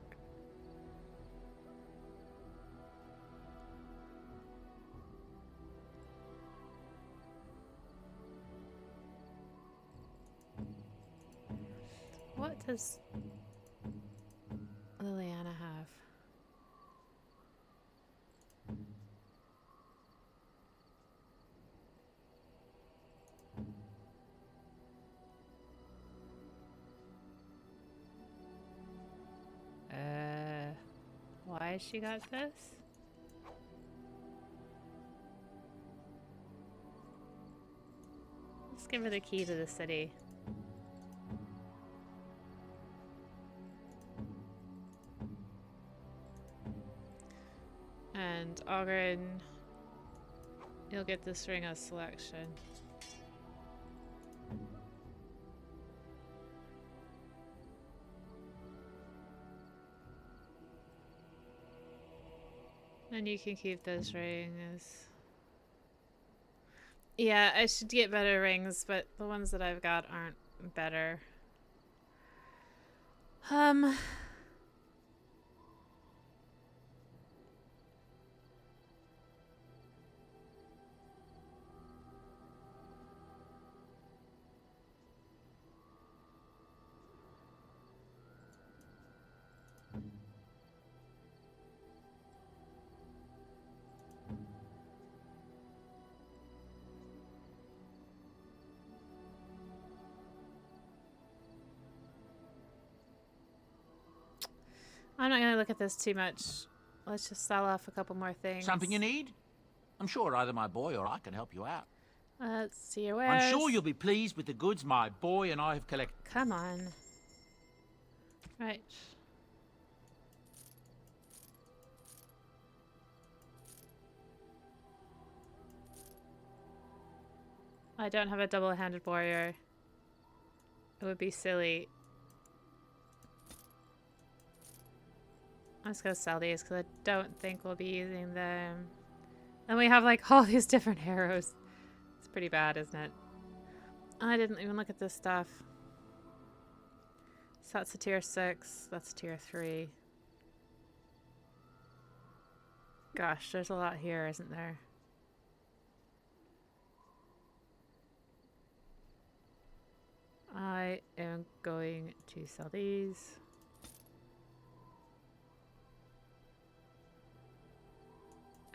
What does Liliana have? Why has she got this? Let's give her the key to the city. And Ogren, you'll get this ring of selection. And you can keep those rings. Yeah, I should get better rings, but the ones that I've got aren't better. I'm not going to look at this too much. Let's just sell off a couple more things. Something you need? I'm sure either my boy or I can help you out. Let's see your wares. I'm sure you'll be pleased with the goods my boy and I have collected. Come on. Right. I don't have a double-handed warrior. It would be silly. I'm just gonna sell these because I don't think we'll be using them. And we have like all these different arrows. It's pretty bad, isn't it? I didn't even look at this stuff. So that's a tier 6. That's a tier 3. Gosh, there's a lot here, isn't there? I am going to sell these.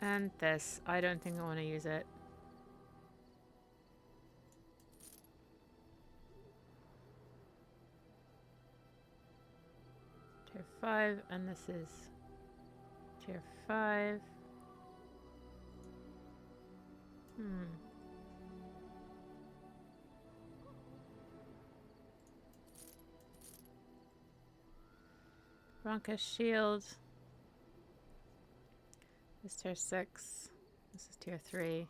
And this. I don't think I want to use it. Tier 5, and this is tier 5. Bronca shield. This is tier 6. This is tier 3.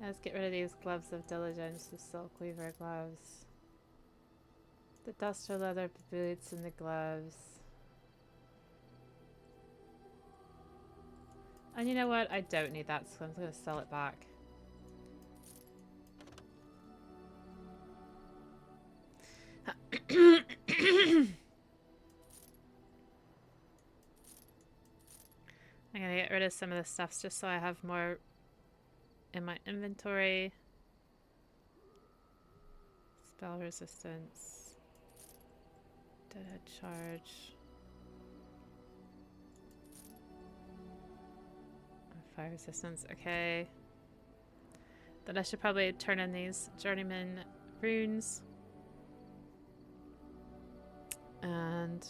Let's get rid of these gloves of diligence, the silk weaver gloves. The duster leather boots and the gloves. And you know what? I don't need that, so I'm going to sell it back. I'm going to get rid of some of the stuff just so I have more in my inventory. Spell resistance. Deadhead charge. Fire resistance, okay. Then I should probably turn in these journeyman runes. And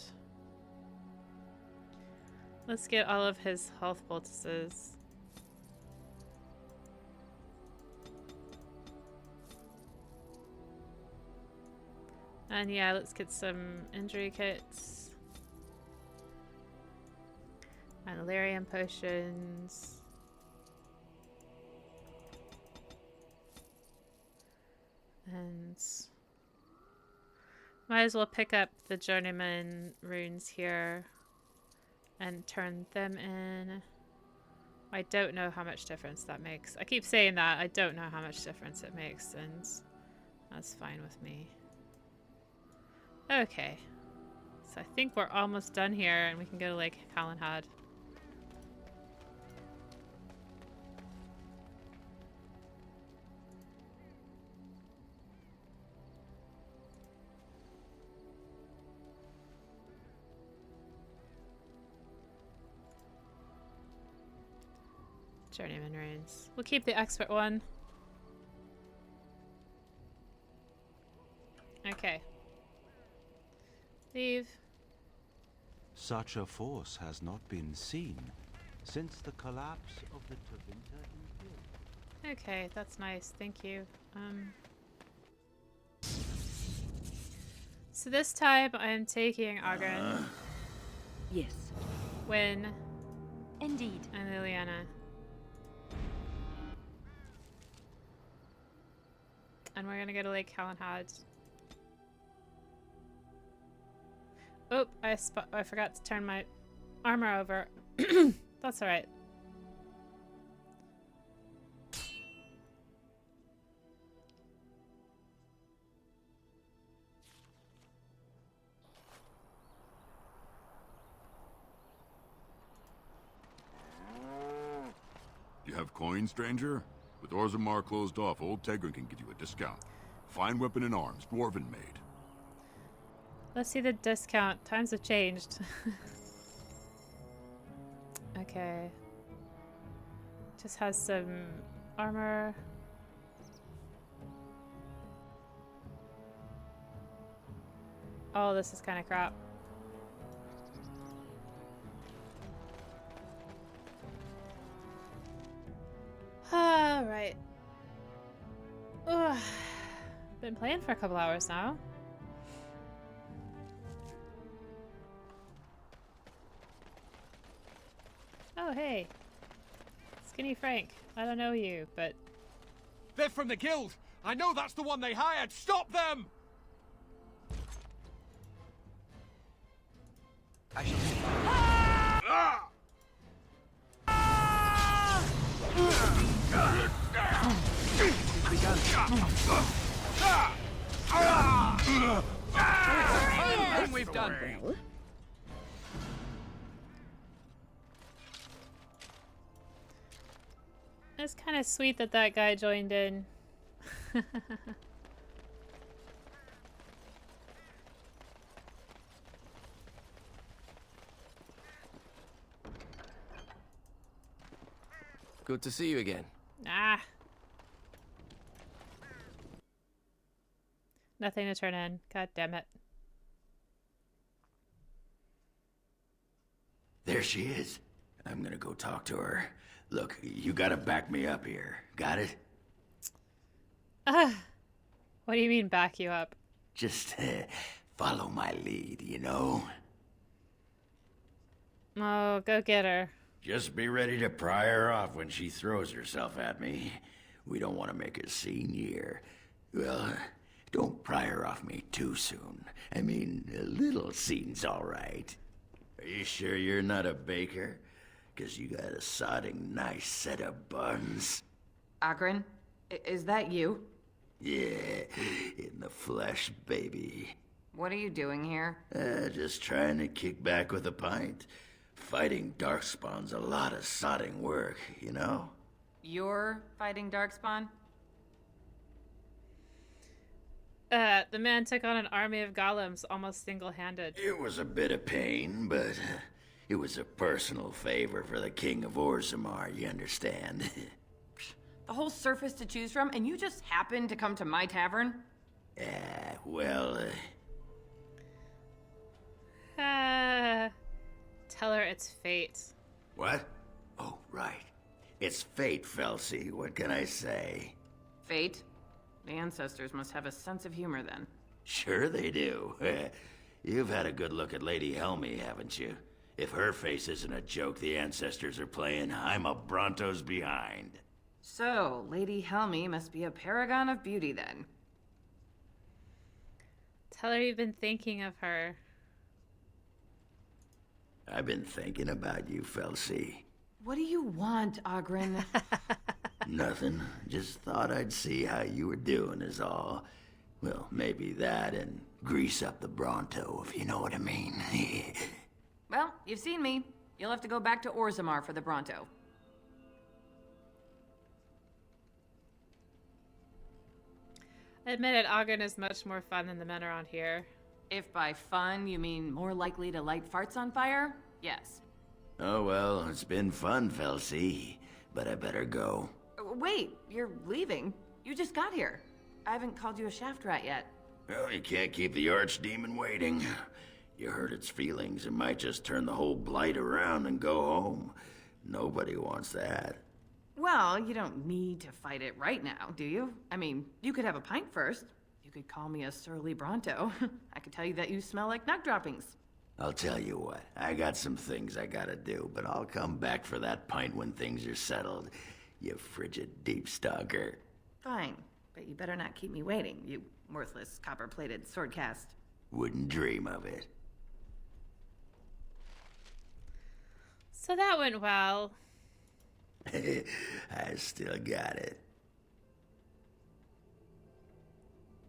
let's get all of his health poultices. And yeah, let's get some injury kits. And Illyrium potions. And Might as well pick up the journeyman runes here and turn them in. I don't know how much difference that makes. I keep saying that. I don't know how much difference it makes, and that's fine with me. Okay. So I think we're almost done here, and we can go to Lake Calenhad. Journeyman runes. We'll keep the expert one. Okay. Leave. Such a force has not been seen since the collapse of the Tevinter Imperium. Okay, that's nice. Thank you. So this time I am taking Agrin. Yes. Wynn. Indeed. And Liliana. And we're gonna go to Lake Calenhad. Oh, I forgot to turn my armor over. That's alright. You have coin, stranger? With Orzammar closed off, old Tegrin can give you a discount. Fine weapon and arms, dwarven made. Let's see the discount. Times have changed. Okay. Just has some armor. Oh, this is kind of crap. Alright. Been playing for a couple hours now. Oh, hey. Skinny Frank. I don't know you, but... They're from the guild! I know that's the one they hired! Stop them! I shall see. And we've done. Well, it's kind of sweet that that guy joined in. Good to see you again. Ah. Nothing to turn in. God damn it. There she is. I'm gonna go talk to her. Look, you gotta back me up here. Got it? What do you mean back you up? Just follow my lead, you know? Oh, go get her. Just be ready to pry her off when she throws herself at me. We don't want to make a scene here. Well, don't pry her off me too soon. I mean, a little scene's all right. Are you sure you're not a baker? 'Cause you got a sodding nice set of buns. Agrin, is that you? Yeah, in the flesh, baby. What are you doing here? Just trying to kick back with a pint. Fighting Darkspawn's a lot of sodding work, you know? You're fighting Darkspawn? The man took on an army of golems almost single-handed. It was a bit of pain, but it was a personal favor for the King of Orzammar, you understand? The whole surface to choose from, and you just happened to come to my tavern? Well, Tell her it's fate. What? Oh, right. It's fate, Felsi. What can I say? Fate? The ancestors must have a sense of humor then. Sure they do. You've had a good look at Lady Helmy, haven't you? If her face isn't a joke the ancestors are playing, I'm a Bronto's behind. So, Lady Helmy must be a paragon of beauty then. Tell her you've been thinking of her. I've been thinking about you, Felsi. What do you want, Ogren? Nothing. Just thought I'd see how you were doing is all. Well, maybe that and grease up the Bronto, if you know what I mean. Well, you've seen me. You'll have to go back to Orzammar for the Bronto. Admit it, Ogren is much more fun than the men around here. If by fun you mean more likely to light farts on fire, yes. Oh well, it's been fun, Felsi. But I better go. Wait, you're leaving? You just got here. I haven't called you a shaft rat yet. Well, you can't keep the archdemon waiting. You hurt its feelings, it might just turn the whole blight around and go home. Nobody wants that. Well, you don't need to fight it right now, do you? I mean, you could have a pint first. You could call me a surly Bronto. I could tell you that you smell like nut droppings. I'll tell you what, I got some things I gotta do, but I'll come back for that pint when things are settled. You frigid deep stalker. Fine, but you better not keep me waiting, you worthless copper-plated swordcast. Wouldn't dream of it. So that went well. I still got it.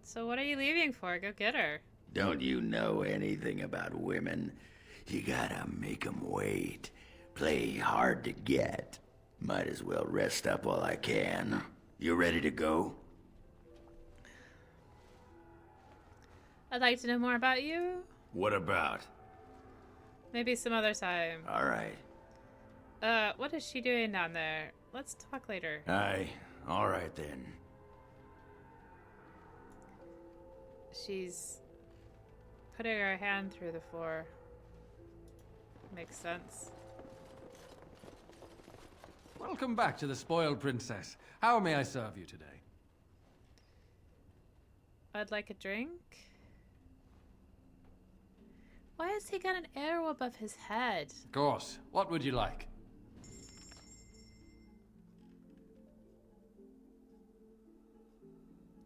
So what are you leaving for? Go get her. Don't you know anything about women? You gotta make 'em wait. Play hard to get. Might as well rest up while I can. You ready to go? I'd like to know more about you. What about? Maybe some other time. All right. What is she doing down there? Let's talk later. Aye. All right then. She's putting her hand through the floor. Makes sense. Welcome back to the Spoiled Princess. How may I serve you today? I'd like a drink. Why has he got an arrow above his head? Of course. What would you like?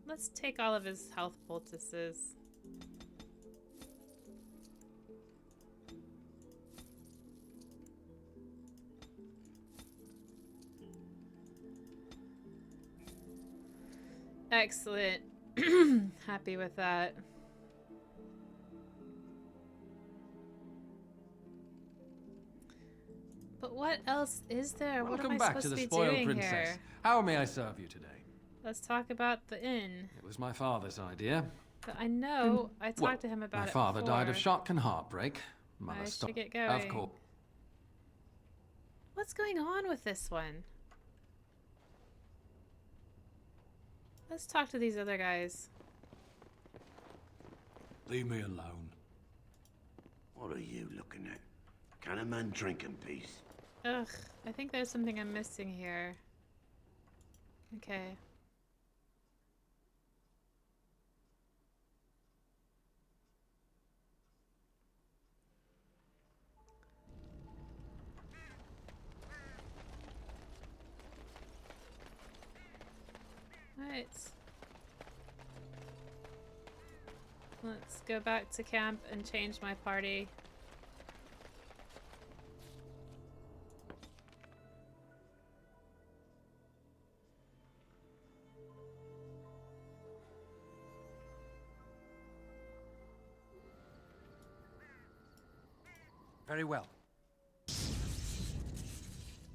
Let's take all of his health poultices. Excellent. Happy with that. But what else is there? What am I Welcome back supposed to the be Spoiled doing Princess. here? How may I serve you today? Let's talk about the inn. It was my father's idea. But I know. I talked to him about My it father died of before. shock and heartbreak. Mother I stopped. should get Of going. course. What's going on with this one? Let's talk to these other guys. Leave me alone. What are you looking at? Can a man drink in peace? Ugh, I think there's something I'm missing here. Okay. Right. Let's go back to camp and change my party. Very well.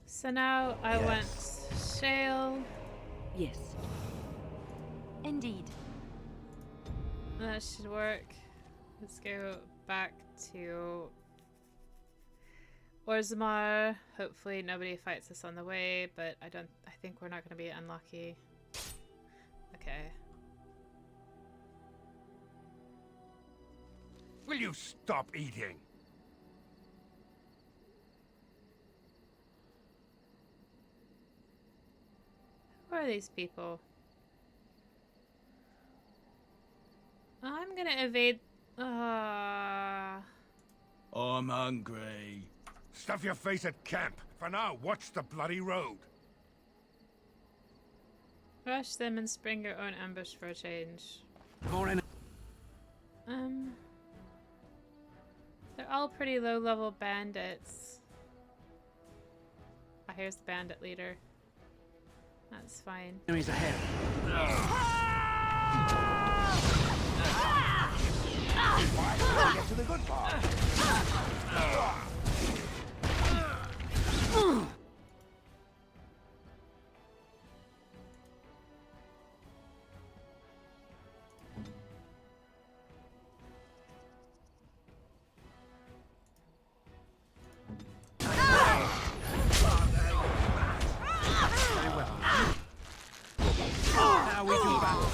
So now I want shale. Yes. Indeed. That should work. Let's go back to Orzammar. Hopefully nobody fights us on the way, but I think we're not going to be unlucky. Okay. Will you stop eating? Who are these people? I'm gonna evade. I'm hungry. Stuff your face at camp. For now, watch the bloody road. Rush them and spring your own ambush for a change. More They're all pretty low-level bandits. Ah, here's the bandit leader. That's fine. Enemies ahead. Get to the good part. Now we do battle.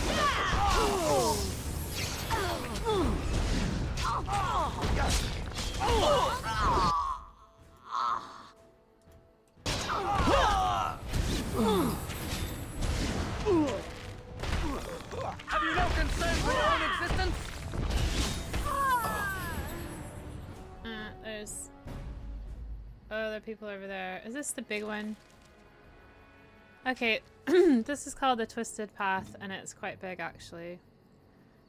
Have you no concern for your own existence? There's other people over there. Is this the big one? Okay, this is called the Twisted Path, and it's quite big actually.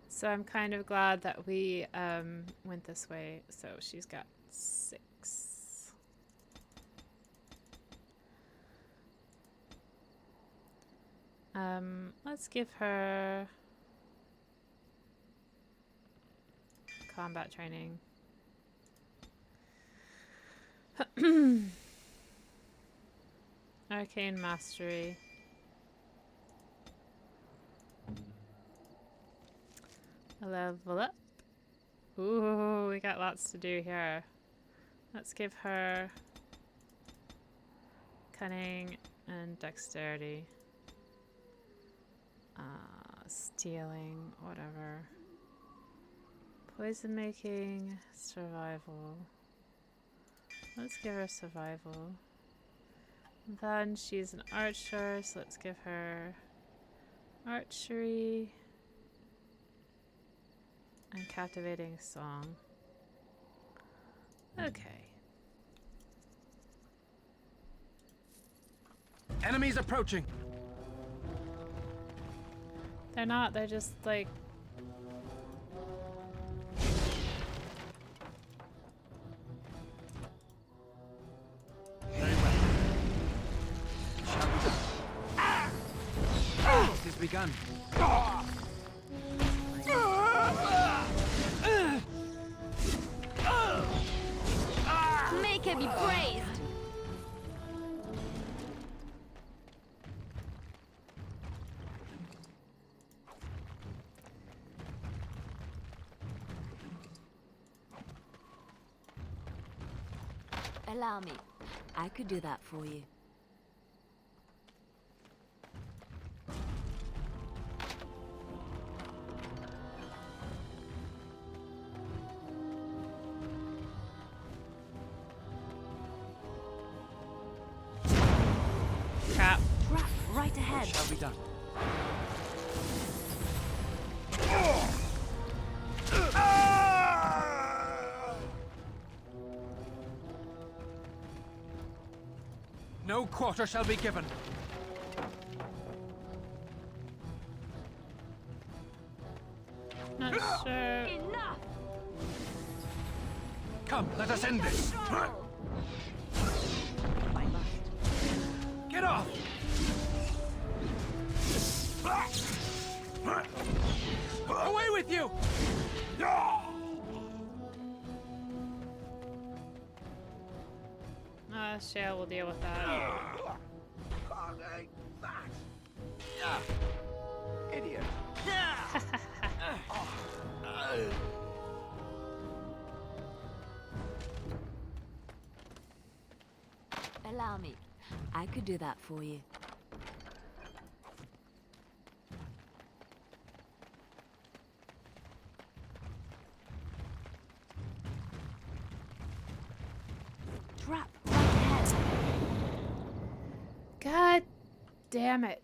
So I'm kind of glad that we went this way. So she's got 6. Let's give her combat training. Arcane Mastery. A level up. Ooh, we got lots to do here. Let's give her Cunning and Dexterity. Stealing, whatever. Poison making, survival. Let's give her survival. Then she's an archer, so let's give her archery and captivating song. Okay. Enemies approaching. They're not, they're just like... Very well. This has begun. Make him be praised! Allow me. I could do that for you. Crap. Trap right ahead. What shall be done? No quarter shall be given. Not sure. Enough! Come, let us end this. Get off! Away with you! Shale will deal with that. Idiot. Allow me. I could do that for you. Trap right ahead. God damn it.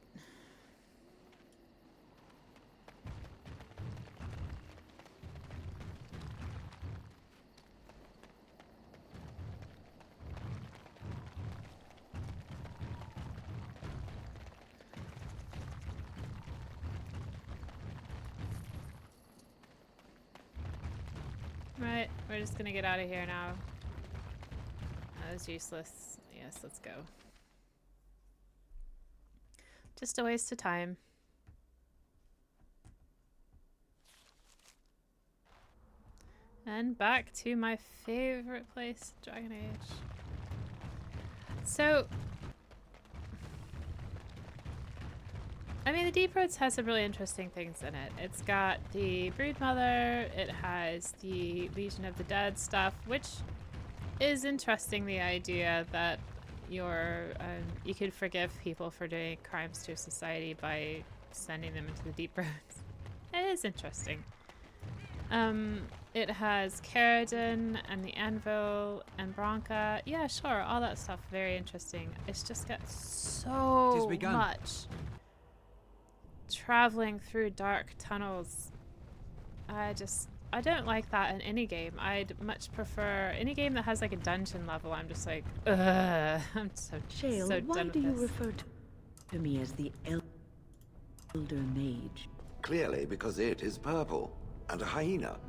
Right, we're just gonna get out of here now. That was useless. Yes, let's go. Just a waste of time. And back to my favorite place, Dragon Age. So, I mean, the Deep Roads has some really interesting things in it. It's got the Broodmother, it has the Legion of the Dead stuff, which is interesting, the idea that you could forgive people for doing crimes to society by sending them into the Deep Roads. It is interesting. It has Caradon and the Anvil and Branca. Yeah, sure, all that stuff, very interesting. It's just got so much traveling through dark tunnels. I don't like that in any game. I'd much prefer any game that has like a dungeon level. I'm just like, ugh. I'm so Shale, so why done do with you this. refer to me as the Elder Mage? Clearly because it is purple, and a hyena.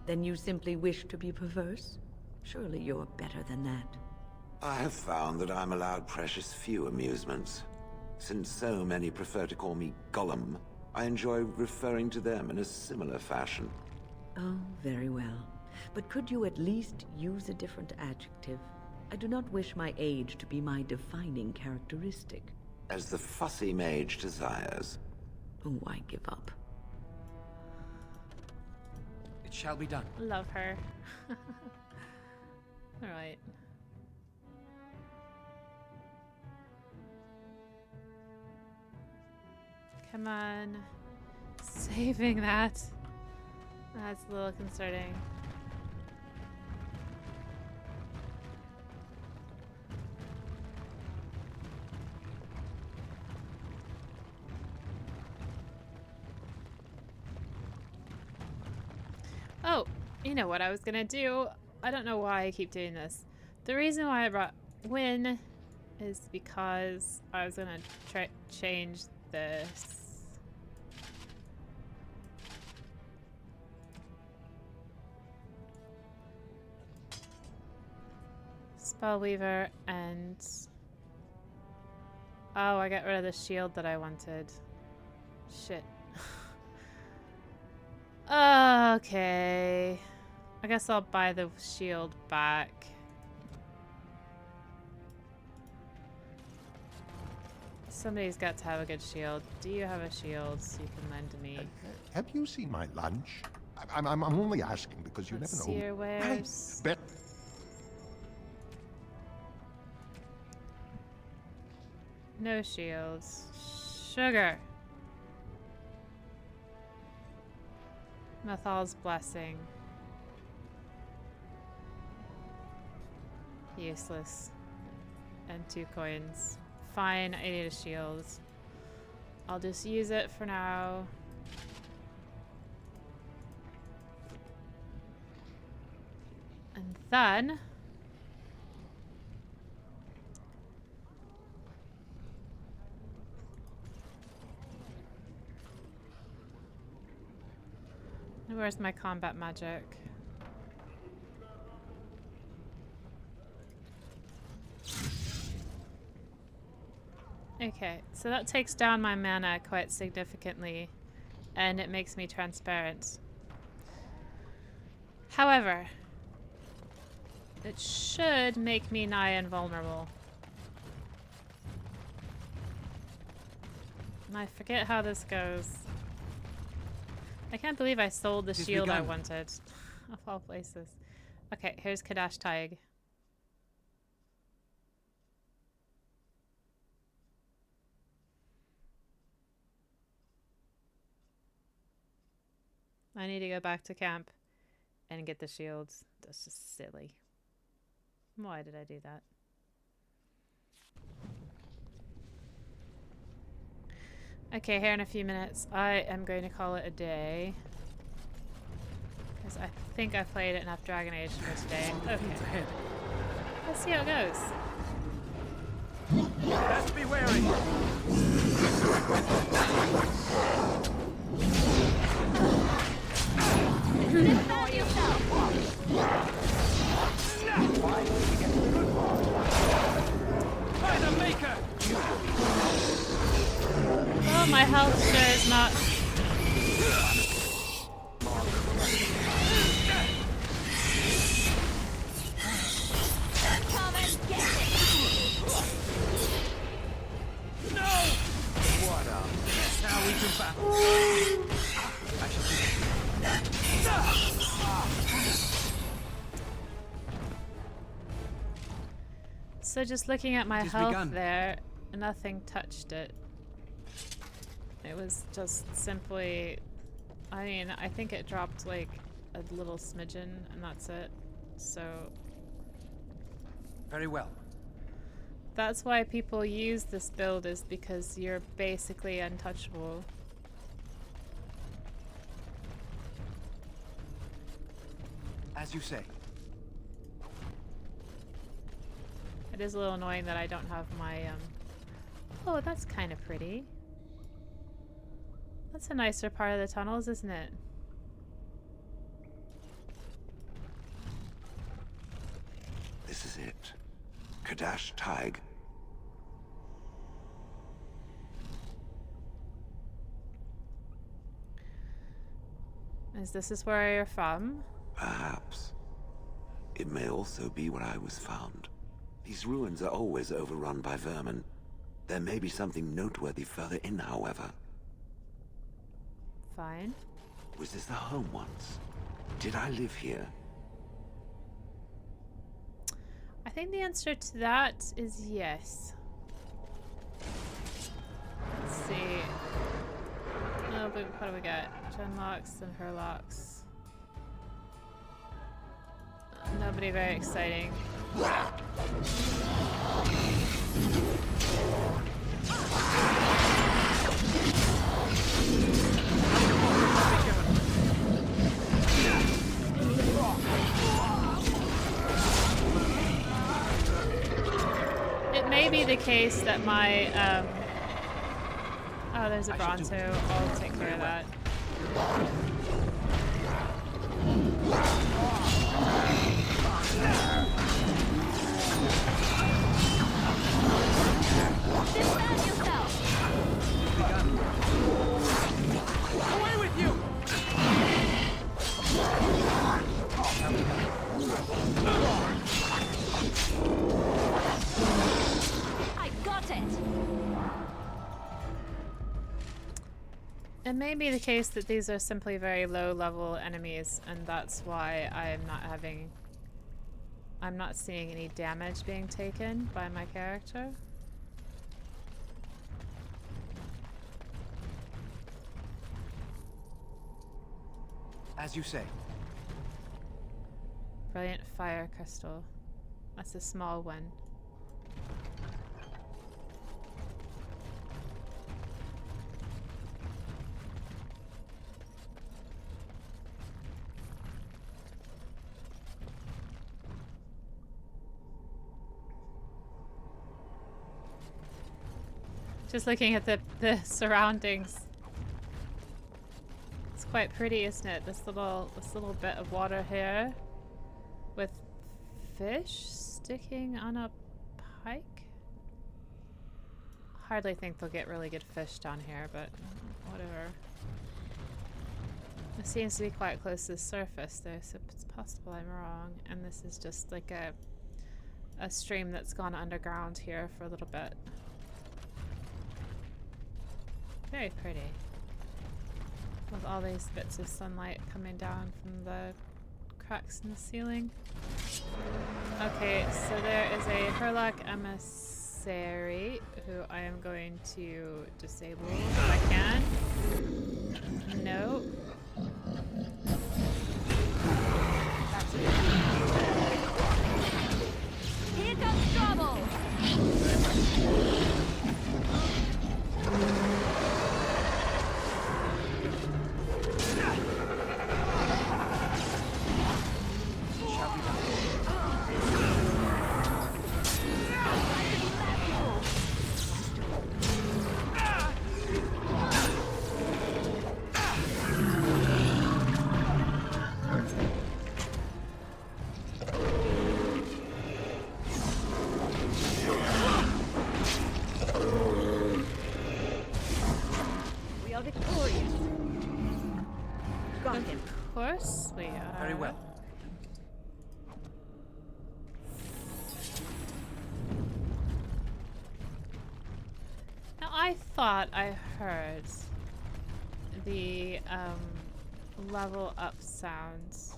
Then you simply wish to be perverse? Surely you're better than that. I have found that I'm allowed precious few amusements. Since so many prefer to call me Gollum, I enjoy referring to them in a similar fashion. Oh, very well. But could you at least use a different adjective? I do not wish my age to be my defining characteristic. As the fussy mage desires. Oh, I give up. It shall be done. Love her. Alright. Come on. Saving that. That's a little concerning. Oh, you know what I was gonna do? I don't know why I keep doing this. The reason why I brought Win is because I was gonna change this. Spellweaver and... Oh, I got rid of the shield that I wanted. Shit. Okay. I guess I'll buy the shield back. Somebody's got to have a good shield. Do you have a shield so you can lend to me? Have you seen my lunch? I'm only asking because you Let's never see know. your wares. Bet. No shields. Sugar. Methal's blessing. Useless. And 2 coins. Fine, I need a shield. I'll just use it for now. And then... Where's my combat magic? Okay, so that takes down my mana quite significantly, and it makes me transparent. However, it should make me nigh invulnerable. And I forget how this goes. I can't believe I sold the shield I wanted. Of all places. Okay, here's Kadash Taig. I need to go back to camp and get the shields. That's just silly. Why did I do that? Okay, here in a few minutes, I am going to call it a day. Because I think I've played enough Dragon Age for today. Okay. Let's see how it goes. Best be wary. Defend yourself! Well, my health sure is not. Come and get it. No! What a mess. Now we can back. So just looking at my health there, nothing touched it. It was just simply, I mean, I think it dropped like a little smidgen and that's it. So Very well. that's why people use this build, is because you're basically untouchable. As you say. It is a little annoying that I don't have my, oh, that's kind of pretty. That's a nicer part of the tunnels, isn't it? This is it. Kadash Taig. Is this where you're from? Perhaps. It may also be where I was found. These ruins are always overrun by vermin. There may be something noteworthy further in, however. Fine. Was this the home once? Did I live here? I think the answer to that is yes. Let's see. Oh, but what do we got? Genlocks and Herlocks. Nobody very exciting. It may be the case that my, oh, there's a Bronto. I'll take care of that. Defend yourself! Away with you! I got it! It may be the case that these are simply very low-level enemies, and that's why I'm not seeing any damage being taken by my character. As you say. Brilliant fire crystal. That's a small one. Just looking at the surroundings. It's quite pretty, isn't it? This little bit of water here with fish sticking on a pike. Hardly think they'll get really good fish down here, but whatever. It seems to be quite close to the surface though, so it's possible I'm wrong. And this is just like a stream that's gone underground here for a little bit. Very pretty. With all these bits of sunlight coming down from the cracks in the ceiling. Okay, so there is a Herlock emissary who I am going to disable if I can. No. Here comes trouble! got him. Of course we are. Very well. Now I thought I heard the level up sounds.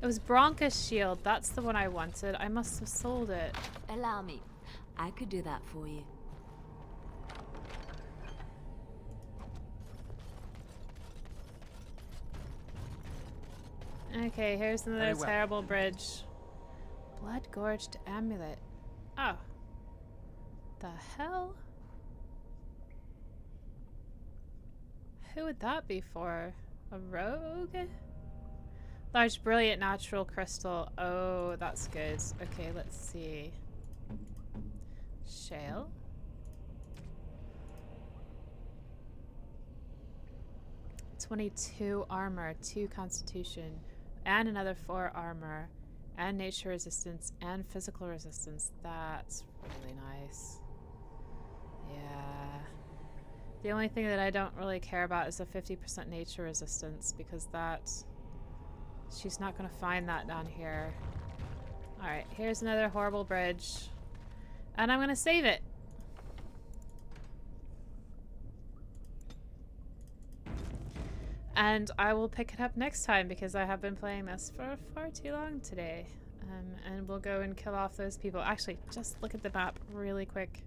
It was Bronca's shield. That's the one I wanted. I must have sold it. Allow me. I could do that for you. Okay, here's another Very well. terrible bridge. Blood-gorged amulet. Oh. The hell? Who would that be for? A rogue? Large, brilliant natural crystal. Oh, that's good. Okay, let's see. Shale. "22 armor, 2 constitution, and another 4 armor, and nature resistance, and physical resistance." That's really nice. Yeah. The only thing that I don't really care about is the 50% nature resistance, because she's not going to find that down here. Alright, here's another horrible bridge. And I'm going to save it. And I will pick it up next time, because I have been playing this for far too long today. And we'll go and kill off those people. Actually, just look at the map really quick.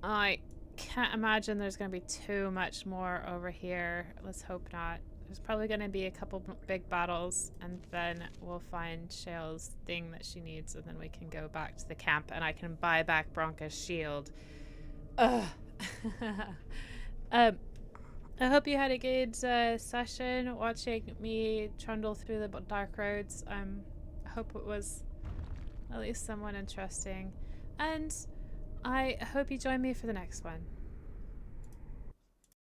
I can't imagine there's going to be too much more over here. Let's hope not. There's probably going to be a couple big battles, and then we'll find Shale's thing that she needs, and then we can go back to the camp, and I can buy back Bronca's shield. Ugh. I hope you had a good session watching me trundle through the dark roads. I hope it was at least somewhat interesting, and I hope you join me for the next one.